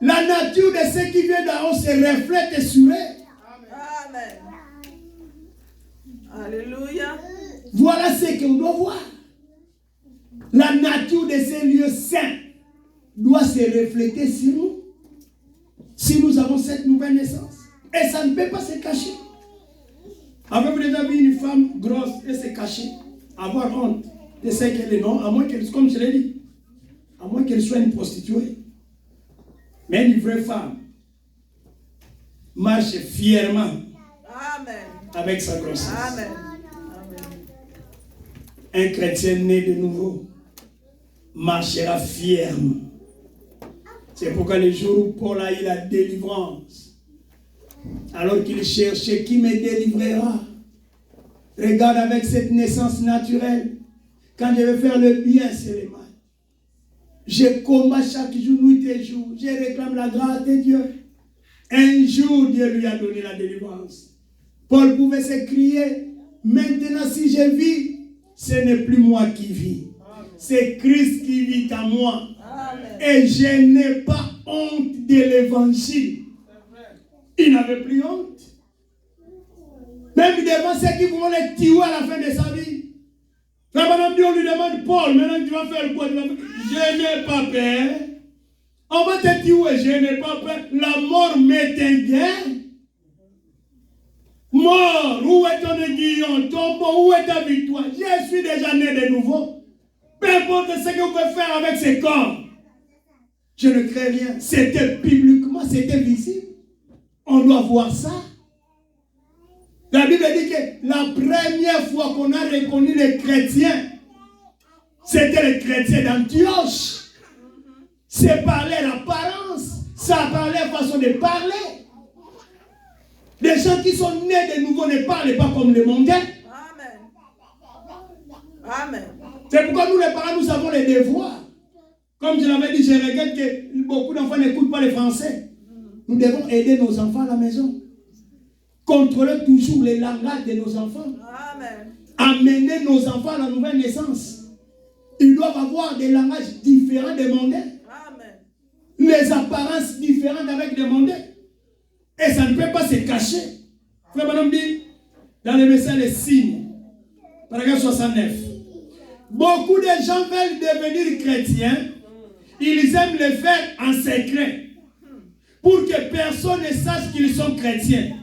La nature de ce qui vient d'en haut se reflète sur eux. Amen. Alléluia. Voilà ce qu'on doit voir. La nature de ces lieux saints doit se refléter sur nous. Si nous avons cette nouvelle naissance. Et ça ne peut pas se cacher. Avez-vous déjà vu une femme grosse et se cacher? Avoir honte de ce qu'elle est, non? À moins qu'elle, comme je l'ai dit, à moins qu'elle soit une prostituée. Mais une vraie femme marche fièrement. Amen. Avec sa grossesse. Amen. Amen. Un chrétien né de nouveau marchera fièrement. C'est pourquoi le jour où Paul a eu la délivrance, alors qu'il cherchait qui me délivrera, regarde avec cette naissance naturelle, quand je vais faire le bien, c'est le mal. Je combats chaque jour, nuit et jour. Je réclame la grâce de Dieu. Un jour, Dieu lui a donné la délivrance. Paul pouvait s'écrier, maintenant si je vis, ce n'est plus moi qui vis. C'est Christ qui vit en moi. Amen. Et je n'ai pas honte de l'évangile. Il n'avait plus honte. Même devant ceux qui vont le tuer à la fin de sa vie. Frère, on lui demande, Paul, maintenant tu vas faire quoi? Je n'ai pas peur. On va te tuer, je n'ai pas peur. La mort m'est un gain. Mort, où est ton aiguillon? Tombeau, où est ta victoire? Je suis déjà né de nouveau. Peu importe ce que vous pouvez faire avec ce corps. Je ne crée rien. C'était publiquement, c'était visible. On doit voir ça. La Bible dit que la première fois qu'on a reconnu les chrétiens, c'était les chrétiens d'Antioche. C'est par leur apparence, ça par leur façon de parler. Les gens qui sont nés de nouveau ne parlent pas comme les mondains. Amen. Amen. C'est pourquoi nous les parents, nous avons les devoirs. Comme je l'avais dit, je regrette que beaucoup d'enfants n'écoutent pas le français. Nous devons aider nos enfants à la maison. Contrôler toujours les langages de nos enfants. Amen. Amener nos enfants à la nouvelle naissance. Ils doivent avoir des langages différents des mondains. Amen. Les apparences différentes avec des mondains. Et ça ne peut pas se cacher. Frère Madame dit, dans le message, les signes, paragraphe 69. Beaucoup de gens veulent devenir chrétiens. Ils aiment le faire en secret. Pour que personne ne sache qu'ils sont chrétiens.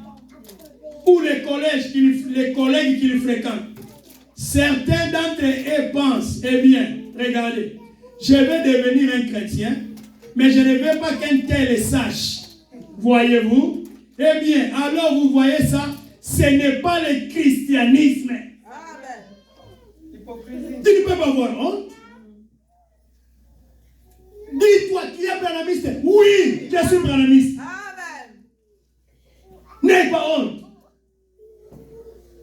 Ou les collègues qu'ils fréquentent. Certains d'entre eux pensent, eh bien, regardez, je vais devenir un chrétien, mais je ne veux pas qu'un tel le sache. Voyez-vous? Eh bien, alors vous voyez ça, ce n'est pas le christianisme. Amen. Tu ne peux pas avoir honte. Dis-toi qui est branamiste. Oui, je suis branamiste. Amen. N'aie pas honte.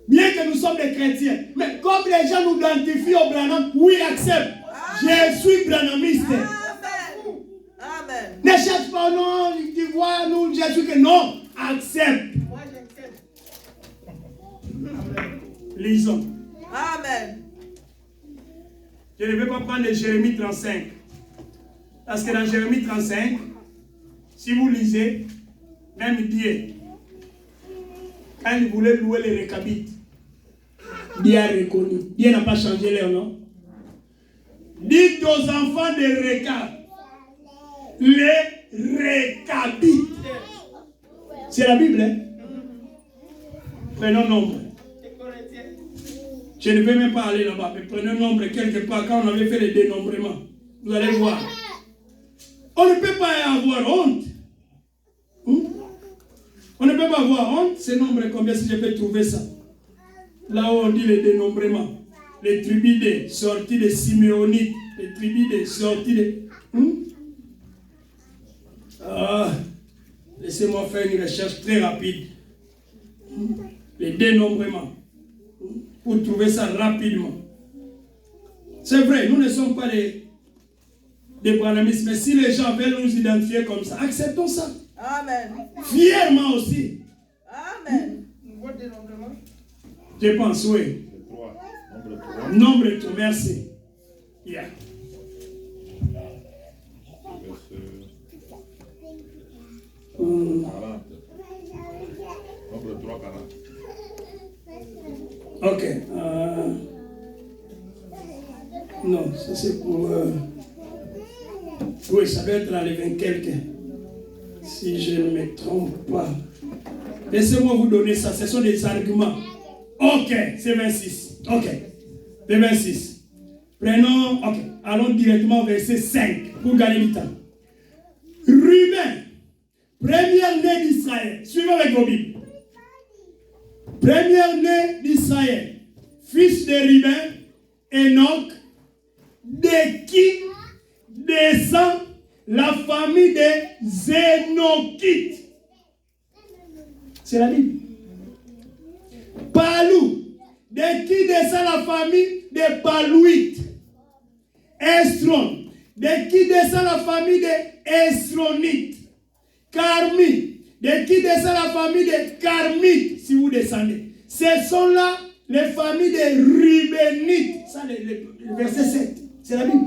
Bien que nous sommes des chrétiens, mais comme les gens nous identifient au Branham, oui, accepte. Je suis branamiste. Amen. Amen. Ne cherche pas, non, tu vois, nous, je suis que non, accepte. Moi, j'accepte. Lisons. Amen. Je ne vais pas prendre Jérémie 35. Parce que dans Jérémie 35, si vous lisez, même Dieu, quand il voulait louer les Récabites, Dieu a reconnu. Dieu n'a pas changé leur nom. Dites aux enfants de Récab, les Récabites. C'est la Bible, hein? Prenons nombre. Je ne vais même pas aller là-bas, mais prenons nombre quelque part quand on avait fait le dénombrement. Vous allez voir. On ne peut pas avoir honte. On ne peut pas avoir honte. Ce nombre est combien si je peux trouver ça? Là où on dit le dénombrement. Les tribus des sorties de Siméonites. Les tribus des sorties de... Laissez-moi faire une recherche très rapide. Les dénombrements. Pour trouver ça rapidement. C'est vrai, nous ne sommes pas des branamistes, mais si les gens veulent nous identifier comme ça, acceptons ça. Amen. Fièrement aussi. Amen. Je pense, oui. Nombre 3. Nombre 3, merci. Yeah. Verset 40. Nombre 3, 40. Ok. Non, ça c'est pour... Oui, ça va être dans les 20 quelques. Si je ne me trompe pas. Laissez-moi vous donner ça. Ce sont des arguments. Ok, c'est 26. Ok. Le 26. Prenons... Ok. Allons directement au verset 5 pour gagner du temps. Ruben, premier-né d'Israël. Suivez avec vos Bibles. Premier-né d'Israël. Fils de Ruben, Enoch, de qui descend la famille des Zénokites. C'est la Bible. Palou. De qui descend la famille des Palouites? Estron. De qui descend la famille des Estronites? Carmi. De qui descend la famille des Carmites, si vous descendez? Ce sont là les familles des Rubénites. Ça, le verset 7. C'est la Bible.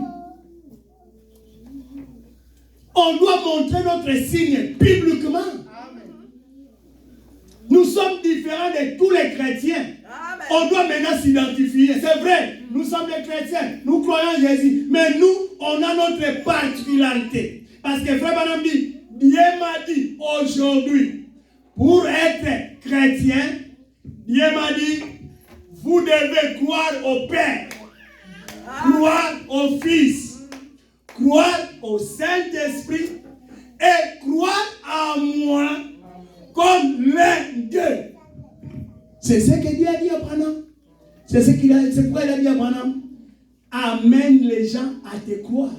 On doit montrer notre signe bibliquement. Nous sommes différents de tous les chrétiens. Amen. On doit maintenant s'identifier. C'est vrai, nous sommes des chrétiens. Nous croyons en Jésus. Mais nous, on a notre particularité. Parce que Frère Branham dit, Dieu m'a dit aujourd'hui, pour être chrétien, Dieu m'a dit, vous devez croire au Père, croire au Fils, croire au Saint-Esprit et croire à moi comme l'un d'eux. C'est ce que Dieu a dit à Branham. C'est pourquoi il a dit à Branham, amène les gens à te croire.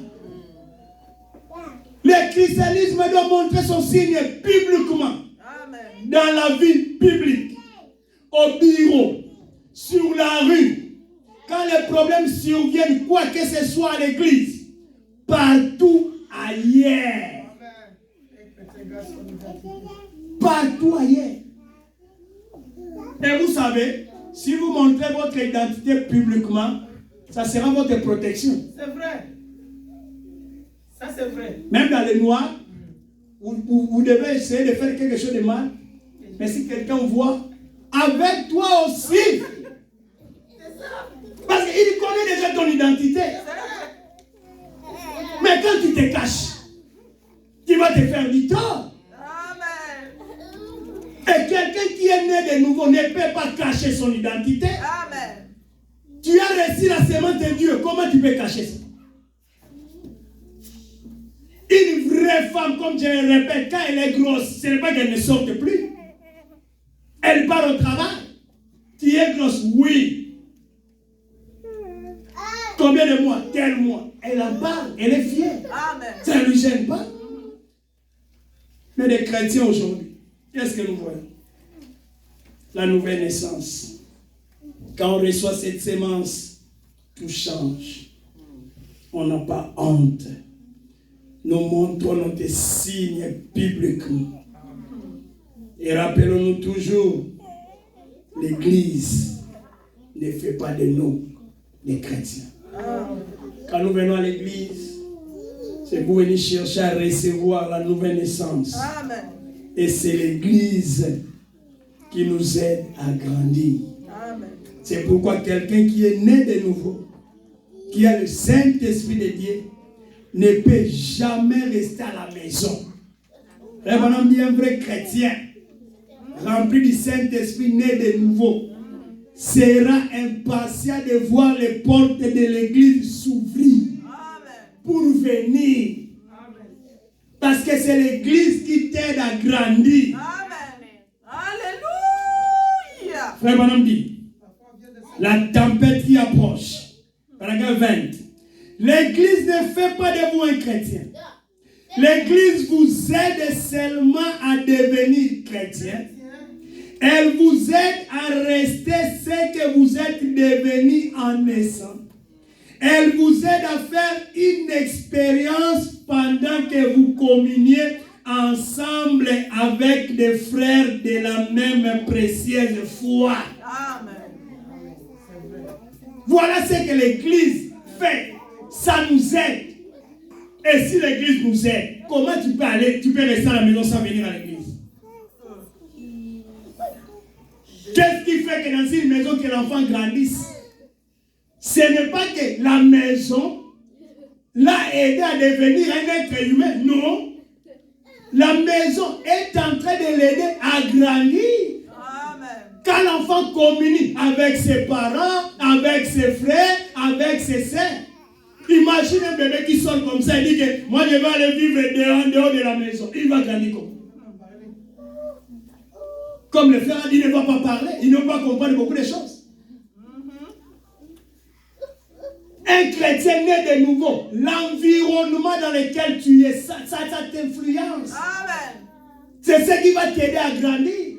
Le christianisme doit montrer son signe bibliquement. Amen. Dans la vie publique, au bureau, sur la rue, quand les problèmes surviennent, quoi que ce soit à l'église, partout ailleurs. Partout ailleurs. Et vous savez, si vous montrez votre identité publiquement, ça sera votre protection. C'est vrai. Ça, c'est vrai. Même dans les noirs, vous devez essayer de faire quelque chose de mal. Mais si quelqu'un voit, avec toi aussi. Parce qu'il connaît déjà ton identité. Mais quand tu te caches, tu vas te faire du tort. Amen. Et quelqu'un qui est né de nouveau ne peut pas cacher son identité. Amen. Tu as reçu la semence de Dieu. Comment tu peux cacher ça? Une vraie femme, comme je le répète, quand elle est grosse, ce n'est pas qu'elle ne sorte plus. Elle part au travail. Tu es grosse, oui. Combien de mois? Tel mois. Elle en parle, elle est fière. Amen. Ça ne lui gêne pas. Mais les chrétiens aujourd'hui, qu'est-ce que nous voyons? La nouvelle naissance. Quand on reçoit cette sémence, tout change. On n'a pas honte. Nous montrons notre signe bibliquement. Et rappelons-nous toujours, l'Église ne fait pas de nous des chrétiens. Quand nous venons à l'Église, c'est pour venir chercher à recevoir la nouvelle naissance. Amen. Et c'est l'Église qui nous aide à grandir. Amen. C'est pourquoi quelqu'un qui est né de nouveau, qui a le Saint-Esprit de Dieu, ne peut jamais rester à la maison. Vraiment bien vrai chrétien, rempli du Saint-Esprit, né de nouveau, sera impatient de voir les portes de l'église s'ouvrir pour venir. Parce que c'est l'église qui t'aide à grandir. Amen. Alléluia. Frère Branham dit, la tempête qui approche. Paragraphe 20. L'église ne fait pas de vous un chrétien. L'église vous aide seulement à devenir chrétien. Elle vous aide à rester ce que vous êtes devenu en naissant. Elle vous aide à faire une expérience pendant que vous communiez ensemble avec des frères de la même précieuse foi. Amen. Voilà ce que l'église fait. Ça nous aide. Et si l'église nous aide, comment tu peux aller, tu peux rester à la maison sans venir à l'église? Qu'est-ce qui fait que dans une maison que l'enfant grandisse? Ce n'est pas que la maison l'a aidé à devenir un être humain. Non. La maison est en train de l'aider à grandir. Amen. Quand l'enfant communie avec ses parents, avec ses frères, avec ses sœurs. Imagine un bébé qui sort comme ça et dit que moi je vais aller vivre en dehors de la maison. Il va grandir comment? Comme le frère a dit, il ne va pas parler, il ne va pas comprendre beaucoup de choses. Un chrétien né de nouveau, l'environnement dans lequel tu es, ça t'influence. Amen. C'est ce qui va t'aider à grandir.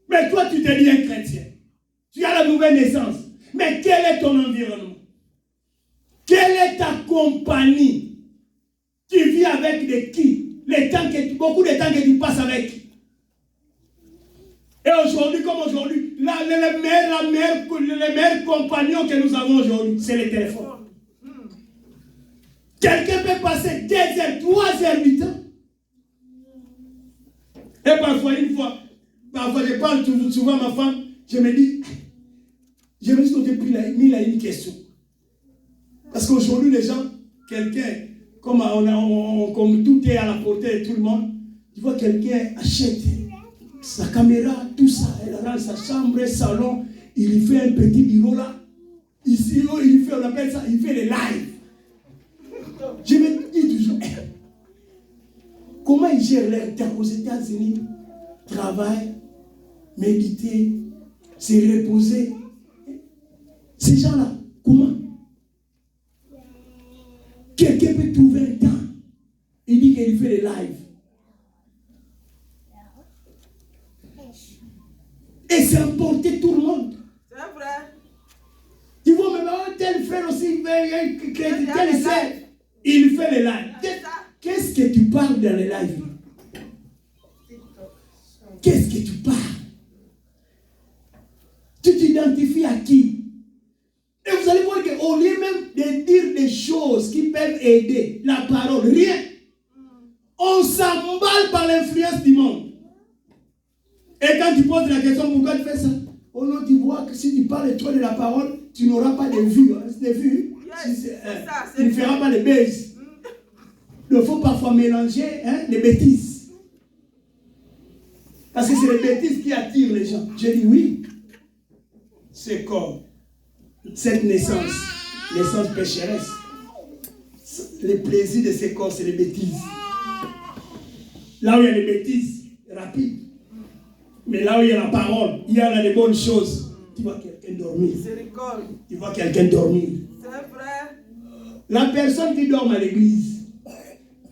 Mais toi, tu te dis un chrétien. Tu as la nouvelle naissance. Mais quel est ton environnement? Quelle est ta compagnie? Tu vis avec de qui? Beaucoup de temps que tu passes avec qui? Et aujourd'hui, comme aujourd'hui, les meilleurs compagnons que nous avons aujourd'hui, c'est les téléphones. Quelqu'un peut passer 2 heures, 3 heures du temps. Et parfois je parle souvent à ma femme, je me dis, mis là une question. Parce qu'aujourd'hui, les gens, quelqu'un, comme tout est à la portée de tout le monde, tu vois quelqu'un achète sa caméra, tout ça, elle rend sa chambre, salon, il fait un petit bureau là. Ici, on appelle ça, il fait les lives. Je me dis toujours, comment ils gèrent leur temps aux États-Unis? Travail, méditer, se reposer. Ces gens-là, comment? Quelqu'un peut trouver un temps. Il dit qu'il fait les lives. Et c'est emporter tout le monde. C'est vrai. Tu vois, même tel frère aussi, tel sœur, il fait les lives. Qu'est-ce que tu parles dans les lives? Qu'est-ce que tu parles? Tu t'identifies à qui? Et vous allez voir qu'au lieu même de dire des choses qui peuvent aider, la parole, rien. On s'emballe par l'influence du monde. Et quand tu poses la question, pourquoi tu fais ça? Oh non, tu vois que si tu parles trop de la parole, tu n'auras pas de vues. Tu ne feras pas de bêtises. Il faut parfois mélanger les bêtises. Parce que c'est les bêtises qui attirent les gens. Je dis oui. C'est comme cette naissance pécheresse. Les plaisirs de ces corps, c'est les bêtises. Là où il y a les bêtises, rapides. Mais là où il y a la parole, il y a les bonnes choses. Tu vois quelqu'un dormir. Tu vois quelqu'un dormir. C'est vrai. La personne qui dort à l'église,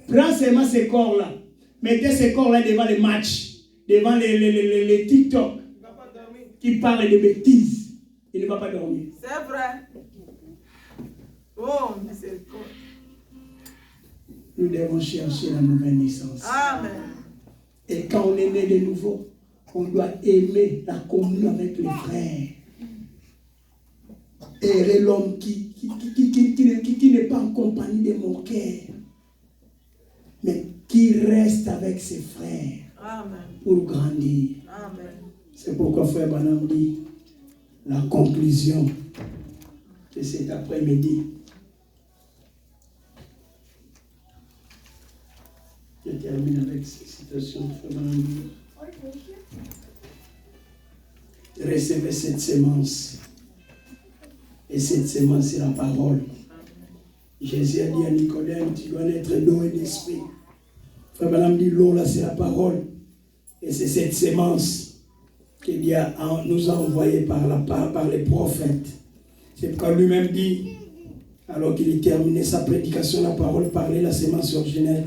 prends seulement ces corps-là. Mettez ces corps-là devant les matchs, devant les TikTok qui parlent de bêtises. Il ne va pas dormir. C'est vrai. Oh, miséricorde. Nous devons chercher la nouvelle naissance. Amen. Et quand on est né de nouveau, on doit aimer la communion avec les frères. Errer l'homme qui n'est pas en compagnie de mon cœur, mais qui reste avec ses frères. Amen. Pour grandir. Amen. C'est pourquoi Frère Branham dit la conclusion de cet après-midi. Je termine avec cette citation de Frère Branham. Recevez cette sémence. Et cette sémence, c'est la parole. Jésus a dit à Nicodème, tu dois naître d'eau et d'esprit. Frère Branham dit, l'eau là, c'est la parole. Et c'est cette sémence qu'il nous a envoyée par les prophètes. C'est pourquoi lui-même dit, alors qu'il terminait sa prédication, la parole parlait, la sémence originelle.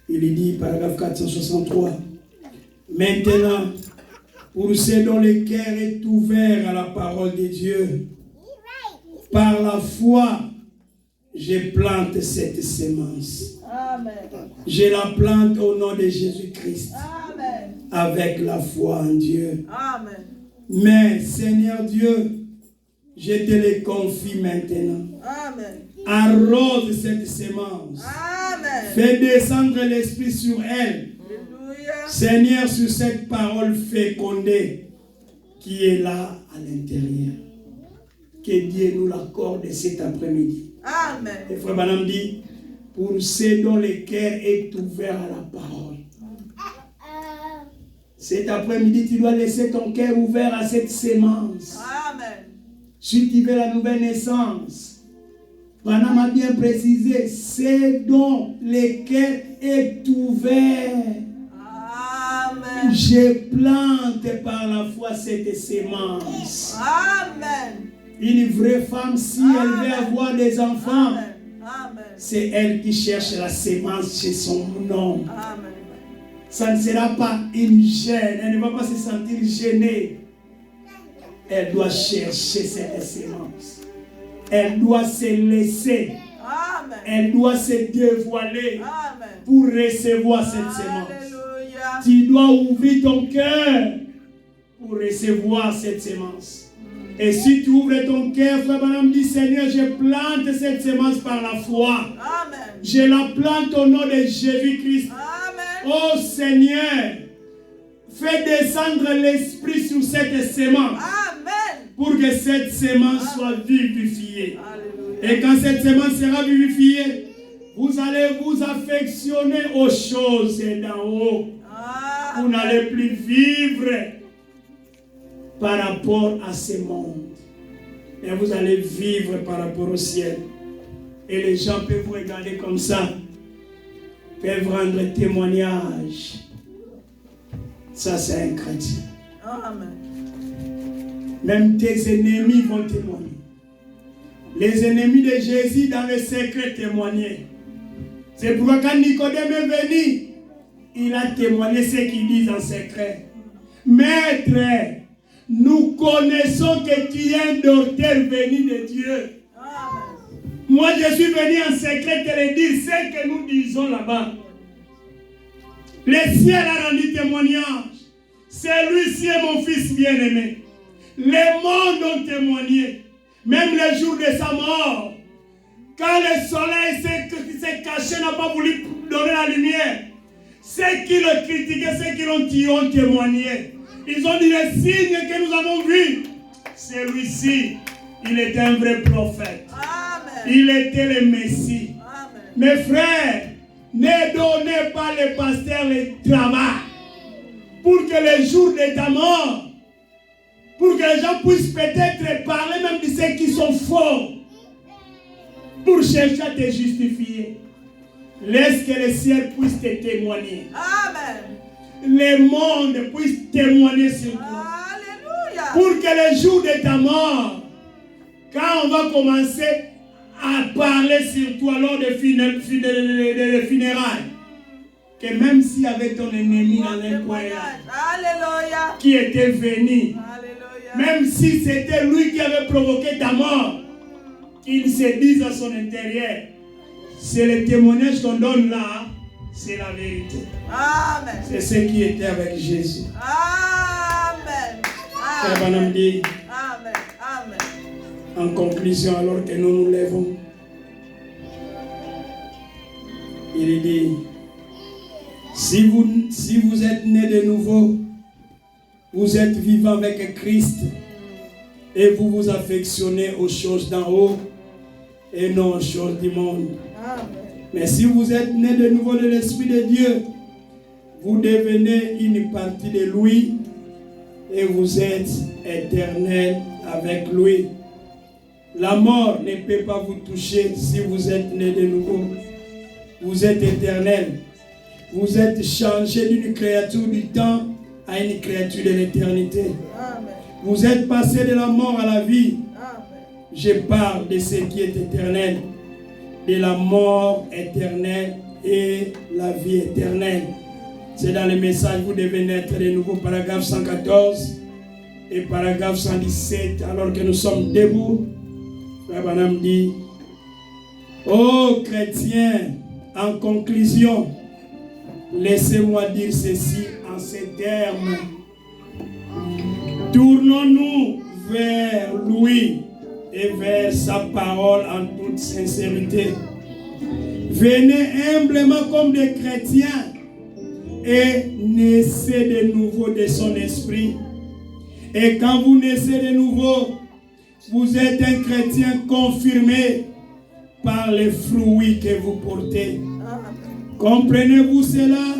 Il dit, paragraphe 463, maintenant, pour ceux dont le cœur est ouvert à la parole de Dieu, par la foi, je plante cette sémence. Amen. Je la plante au nom de Jésus-Christ. Amen. Avec la foi en Dieu. Amen. Mais, Seigneur Dieu, je te le confie maintenant. Amen. Arrose cette sémence. Amen. Fais descendre l'Esprit sur elle. Alléluia. Seigneur, sur cette parole fécondée qui est là à l'intérieur. Que Dieu nous l'accorde cet après-midi. Amen. Et Frère Branham dit, pour ceux dont le cœur est ouvert à la parole. Cet après-midi, tu dois laisser ton cœur ouvert à cette sémence. Amen. Si tu veux la nouvelle naissance, Branham a bien précisé, c'est dont le cœur est ouvert. Amen. Je plante par la foi cette sémence. Amen. Une vraie femme, si elle veut avoir des enfants, Amen. Amen. c'est elle qui cherche la sémence chez son homme. Amen. Ça ne sera pas une gêne. Elle ne va pas se sentir gênée. Elle doit chercher cette sémence. Elle doit se laisser. Amen. Elle doit se dévoiler Amen. pour recevoir cette sémence. Alléluia. Tu dois ouvrir ton cœur pour recevoir cette sémence. Et si tu ouvres ton cœur, frère Branham dit, Seigneur, je plante cette sémence par la foi. Amen. Je la plante au nom de Jésus-Christ. Amen. Oh Seigneur, fais descendre l'esprit sur cette sémence Amen. pour que cette sémence soit vivifiée. Alléluia. Et quand cette sémence sera vivifiée, vous allez vous affectionner aux choses d'en haut. Vous n'allez plus vivre par rapport à ce monde. Mais vous allez vivre par rapport au ciel. Et les gens peuvent vous regarder comme ça, peuvent rendre témoignage. Ça, c'est un chrétien. Amen. Même tes ennemis vont témoigner. Les ennemis de Jésus dans le secret témoignaient. C'est pourquoi quand Nicodème est venu, il a témoigné ce qu'ils disent en secret. Maître, nous connaissons que tu es un docteur venu de Dieu. Amen. Moi, je suis venu en secret te le dire ce que nous disons là-bas. Le ciel a rendu témoignage. Celui-ci est mon fils bien-aimé. Les mondes ont témoigné. Même le jour de sa mort. Quand le soleil s'est caché, n'a pas voulu donner la lumière. Ceux qui le critiquaient, ceux qui l'ont tué ont témoigné. Ils ont dit les signes que nous avons vus. Celui-ci, il était un vrai prophète. Amen. Il était le Messie. Amen. Mes frères, ne donnez pas les pasteurs le travail pour que le jour de ta mort, pour que les gens puissent peut-être parler même de ceux qui sont faux, pour chercher à te justifier. Laisse que le ciel puisse te témoigner. Amen. Le monde puisse témoigner sur toi. Alléluia. Pour que le jour de ta mort, quand on va commencer à parler sur toi lors des funérailles, que même si avec ton ennemi dans un coin Alléluia. qui était venu, Alléluia. même si c'était lui qui avait provoqué ta mort, qu'il se dise à son intérieur, c'est le témoignage qu'on donne là, c'est la vérité. Amen. C'est ce qui était avec Jésus. Amen. Frère Branham dit, Amen. Amen. en conclusion, alors que nous nous levons, il dit, si vous êtes né de nouveau, vous êtes vivant avec Christ et vous vous affectionnez aux choses d'en haut et non aux choses du monde. Amen. Mais si vous êtes né de nouveau de l'Esprit de Dieu, vous devenez une partie de lui et vous êtes éternel avec lui. La mort ne peut pas vous toucher si vous êtes né de nouveau. Vous êtes éternel. Vous êtes changé d'une créature du temps à une créature de l'éternité. Amen. Vous êtes passé de la mort à la vie. Amen. Je parle de ce qui est éternel, de la mort éternelle et la vie éternelle. C'est dans le message, vous devez naître de nouveau, paragraphe 114 et paragraphe 117, alors que nous sommes debout. Frère Branham dit, ô chrétiens, en conclusion, laissez-moi dire ceci en ces termes. Tournons-nous vers lui et vers sa parole en toute sincérité. Venez humblement comme des chrétiens et naissez de nouveau de son esprit. Et quand vous naissez de nouveau, vous êtes un chrétien confirmé par les fruits que vous portez. Amen. Comprenez-vous cela?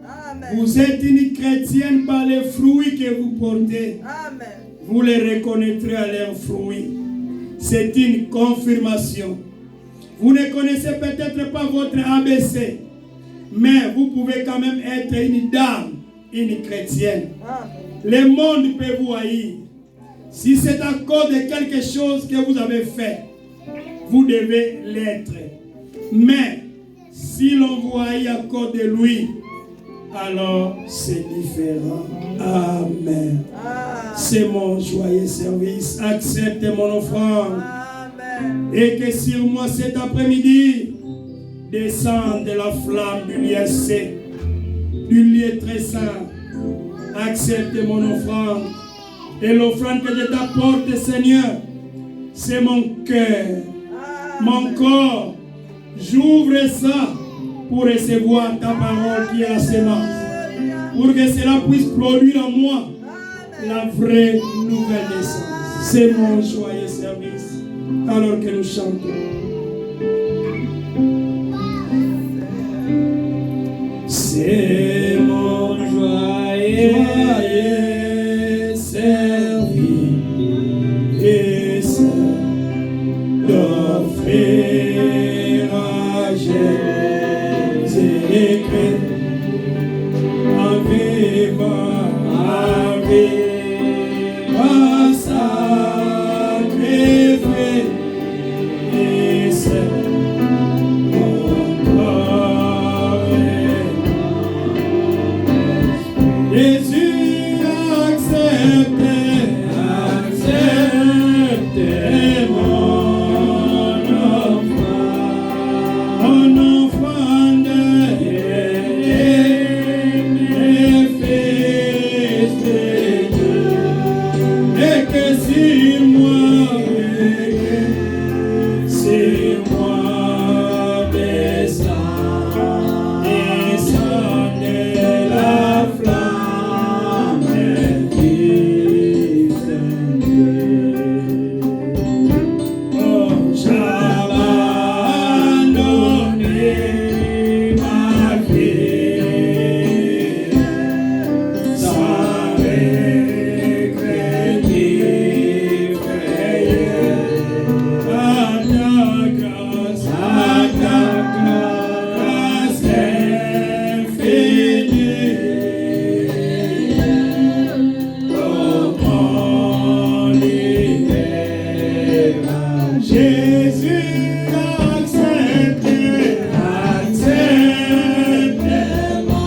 Amen. Vous êtes une chrétienne par les fruits que vous portez. Amen. Vous les reconnaîtrez à leurs fruits. C'est une confirmation. Vous ne connaissez peut-être pas votre ABC, mais vous pouvez quand même être une dame, une chrétienne. Amen. Le monde peut vous haïr. Si c'est à cause de quelque chose que vous avez fait, vous devez l'être. Mais si l'on vous haït à cause de lui, alors c'est différent. Amen. C'est mon joyeux service. Accepte mon offrande. Et que sur moi cet après-midi descende la flamme du lieu saint, du lieu très saint. Accepte mon offrande. Et l'offrande que je t'apporte, Seigneur, c'est mon cœur, mon corps. J'ouvre ça pour recevoir ta parole qui est la sémence. Pour que cela puisse produire en moi la vraie nouvelle naissance. C'est mon joyeux service. Alors que nous chantons. C'est mon joyeux service d'offrir à Jésus-Christ un sacrifice. Jésus, accepte mon offrande, mes fils de Dieu, et que sur moi descend la flamme qui s'éteint. Oh, j'abandonne ma vie sans regret ni frayeur. À ta grâce infinie. Oh, mon libérateur. Jésus, accepte mon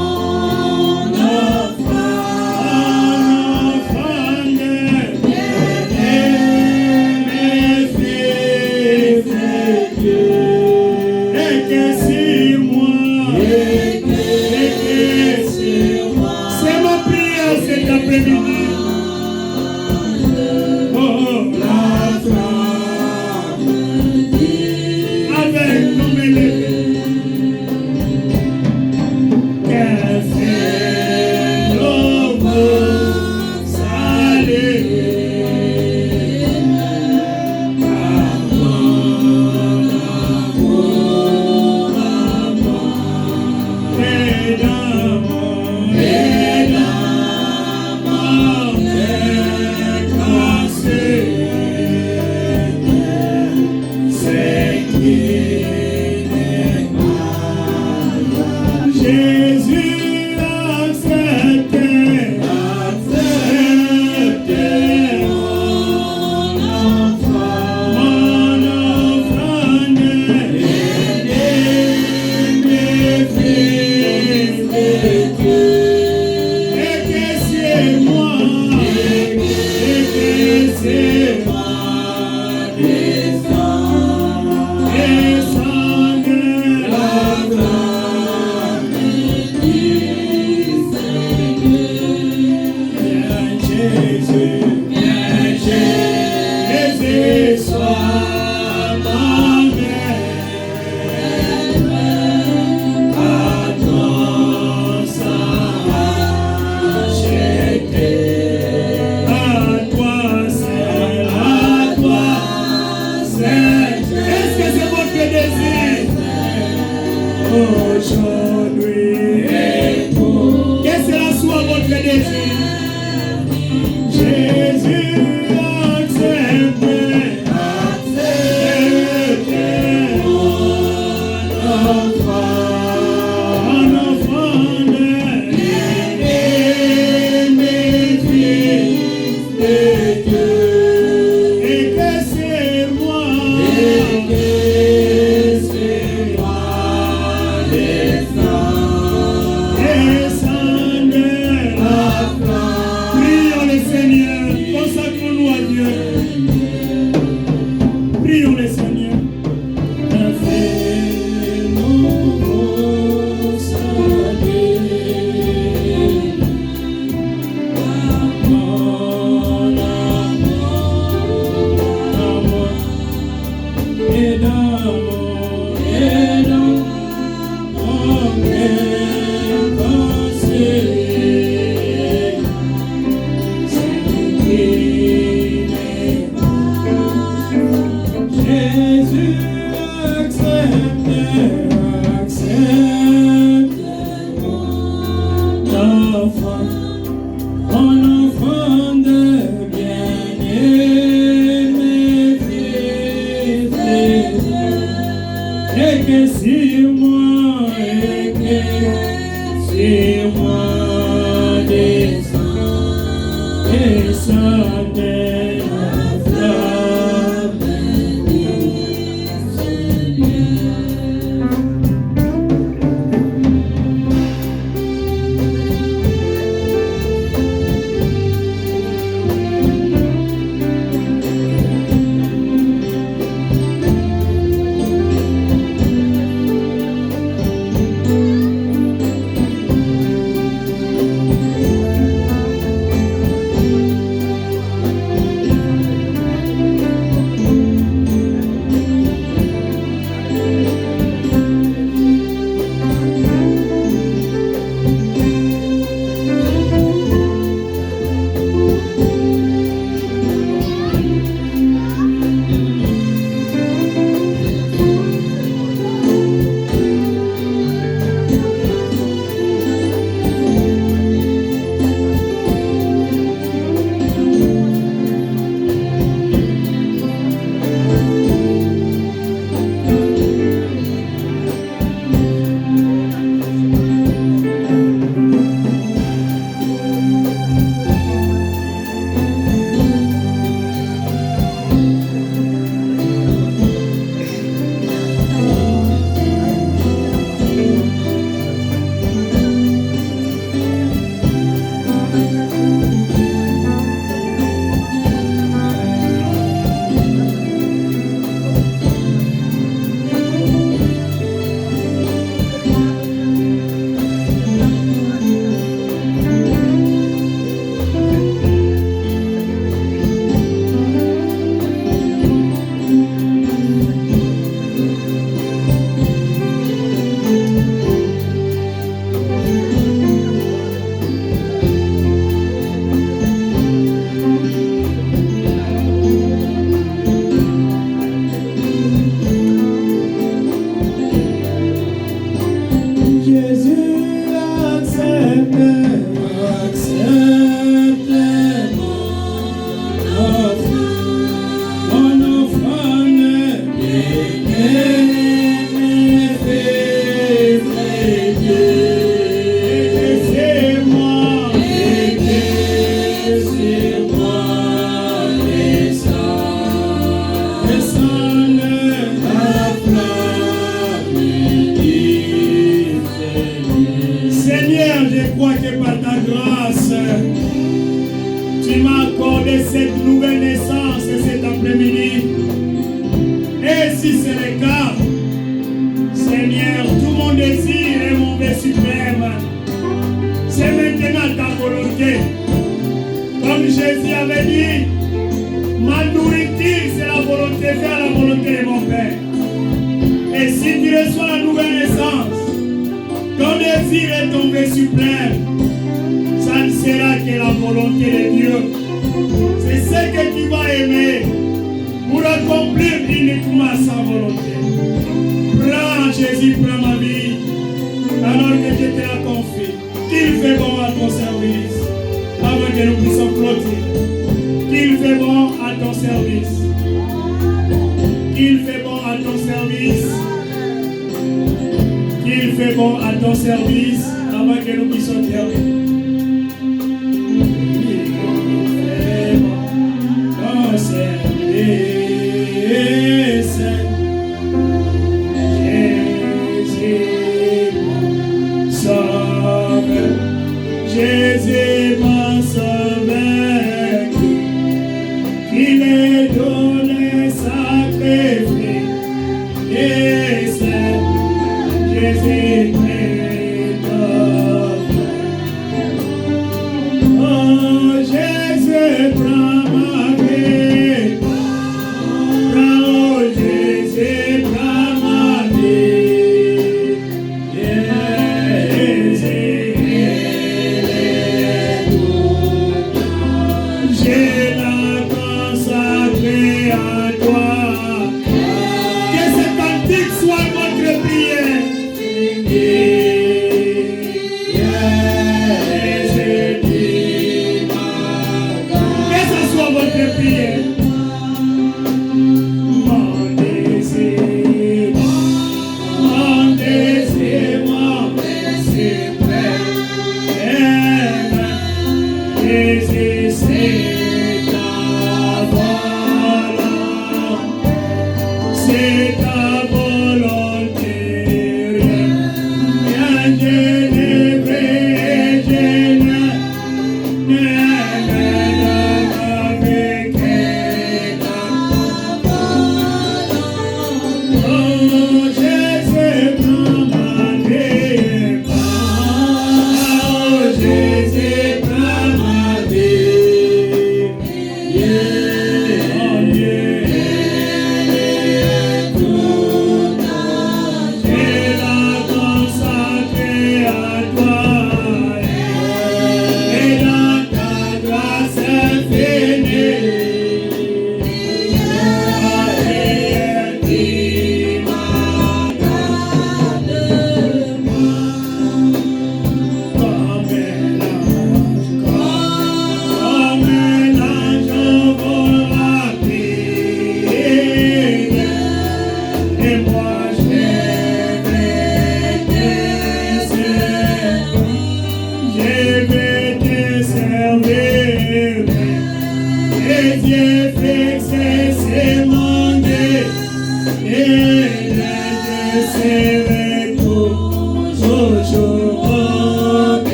offrande, mes fils de Dieu, et que sur moi, c'est ma prière cet après-midi. Oh, la flamme avec nos élevés, que c'est l'homme salé. Jésus, accepte mon offrande, mes fils de Dieu, et que c'est moi descend la flamme. sur moi, descendez la flamme du Seigneur. Cette nouvelle naissance cet après-midi. Et si c'est le cas, Seigneur, tout mon désir et mon bien suprême, c'est maintenant ta volonté. Comme Jésus avait dit, ma nourriture c'est la volonté, faire la volonté de mon Père. Et si tu reçois la nouvelle naissance, ton désir et ton bien suprême, ça ne sera que la volonté de Dieu. C'est ce que tu vas aimer pour accomplir uniquement sa volonté. Prends Jésus, prends ma vie, alors que je te la confie. Qu'il fait bon à ton service, avant que nous puissions clôturer. Qu'il fait bon à ton service. Qu'il fait bon à ton service. Qu'il fait bon à ton service, avant que nous puissions terminer. Jésus m'a sauvé, il est donné sacrifice, et c'est Jésus oh Jésus prends ma vie, oh Jésus prends ma vie, Jésus.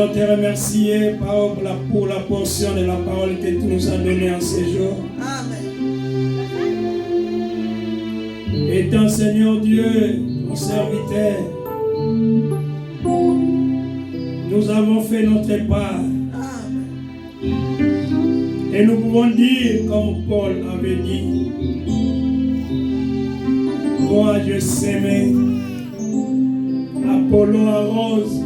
voulons te remercier pour la portion de la parole que tu nous as donnée en ce jour. Amen. Étant Seigneur Dieu, ton serviteur, nous avons fait notre part. Amen. Et nous pouvons dire, comme Paul avait dit, moi je sèmais, Apollo arrose,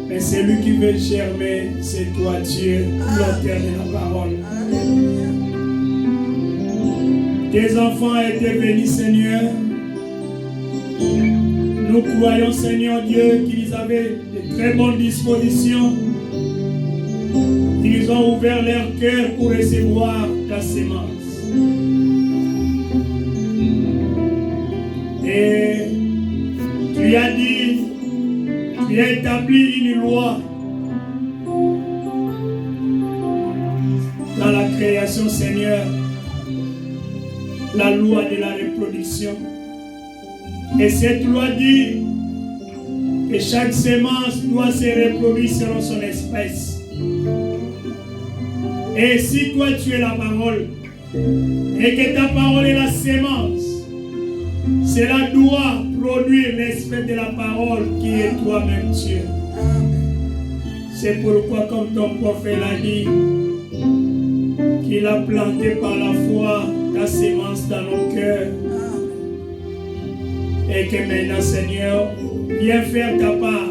mais celui qui veut germer, c'est toi Dieu, l'auteur de la parole. Alléluia. Tes enfants étaient bénis, Seigneur. Nous croyons, Seigneur Dieu, qu'ils avaient de très bonnes dispositions. Ils ont ouvert leur cœur pour recevoir ta sémence. Et tu as dit, tu as établi une loi dans la création, Seigneur. La loi de la reproduction. Et cette loi dit que chaque sémence doit se reproduire selon son espèce. Et si toi tu es la parole et que ta parole est la sémence, cela doit produire l'espèce de la parole qui est toi-même Dieu. C'est pourquoi, comme ton prophète l'a dit, qu'il a planté par la foi ta sémence dans nos cœurs. Et que maintenant, Seigneur, viens faire ta part.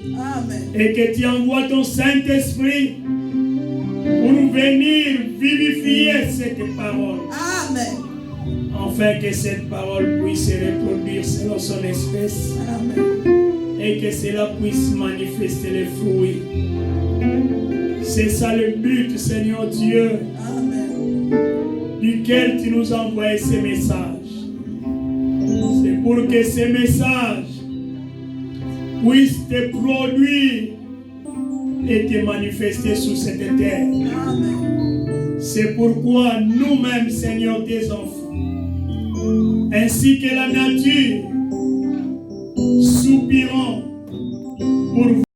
Amen. Et que tu envoies ton Saint-Esprit pour nous venir vivifier cette parole. Amen. Afin que cette parole puisse se reproduire selon son espèce. Amen. Et que cela puisse manifester les fruits. C'est ça le but, Seigneur Dieu, duquel tu nous as envoyé ces messages. C'est pour que ces messages puissent te produire et te manifester sur cette terre. Amen. C'est pourquoi nous-mêmes, Seigneur, tes enfants, ainsi que la nature, soupirons pour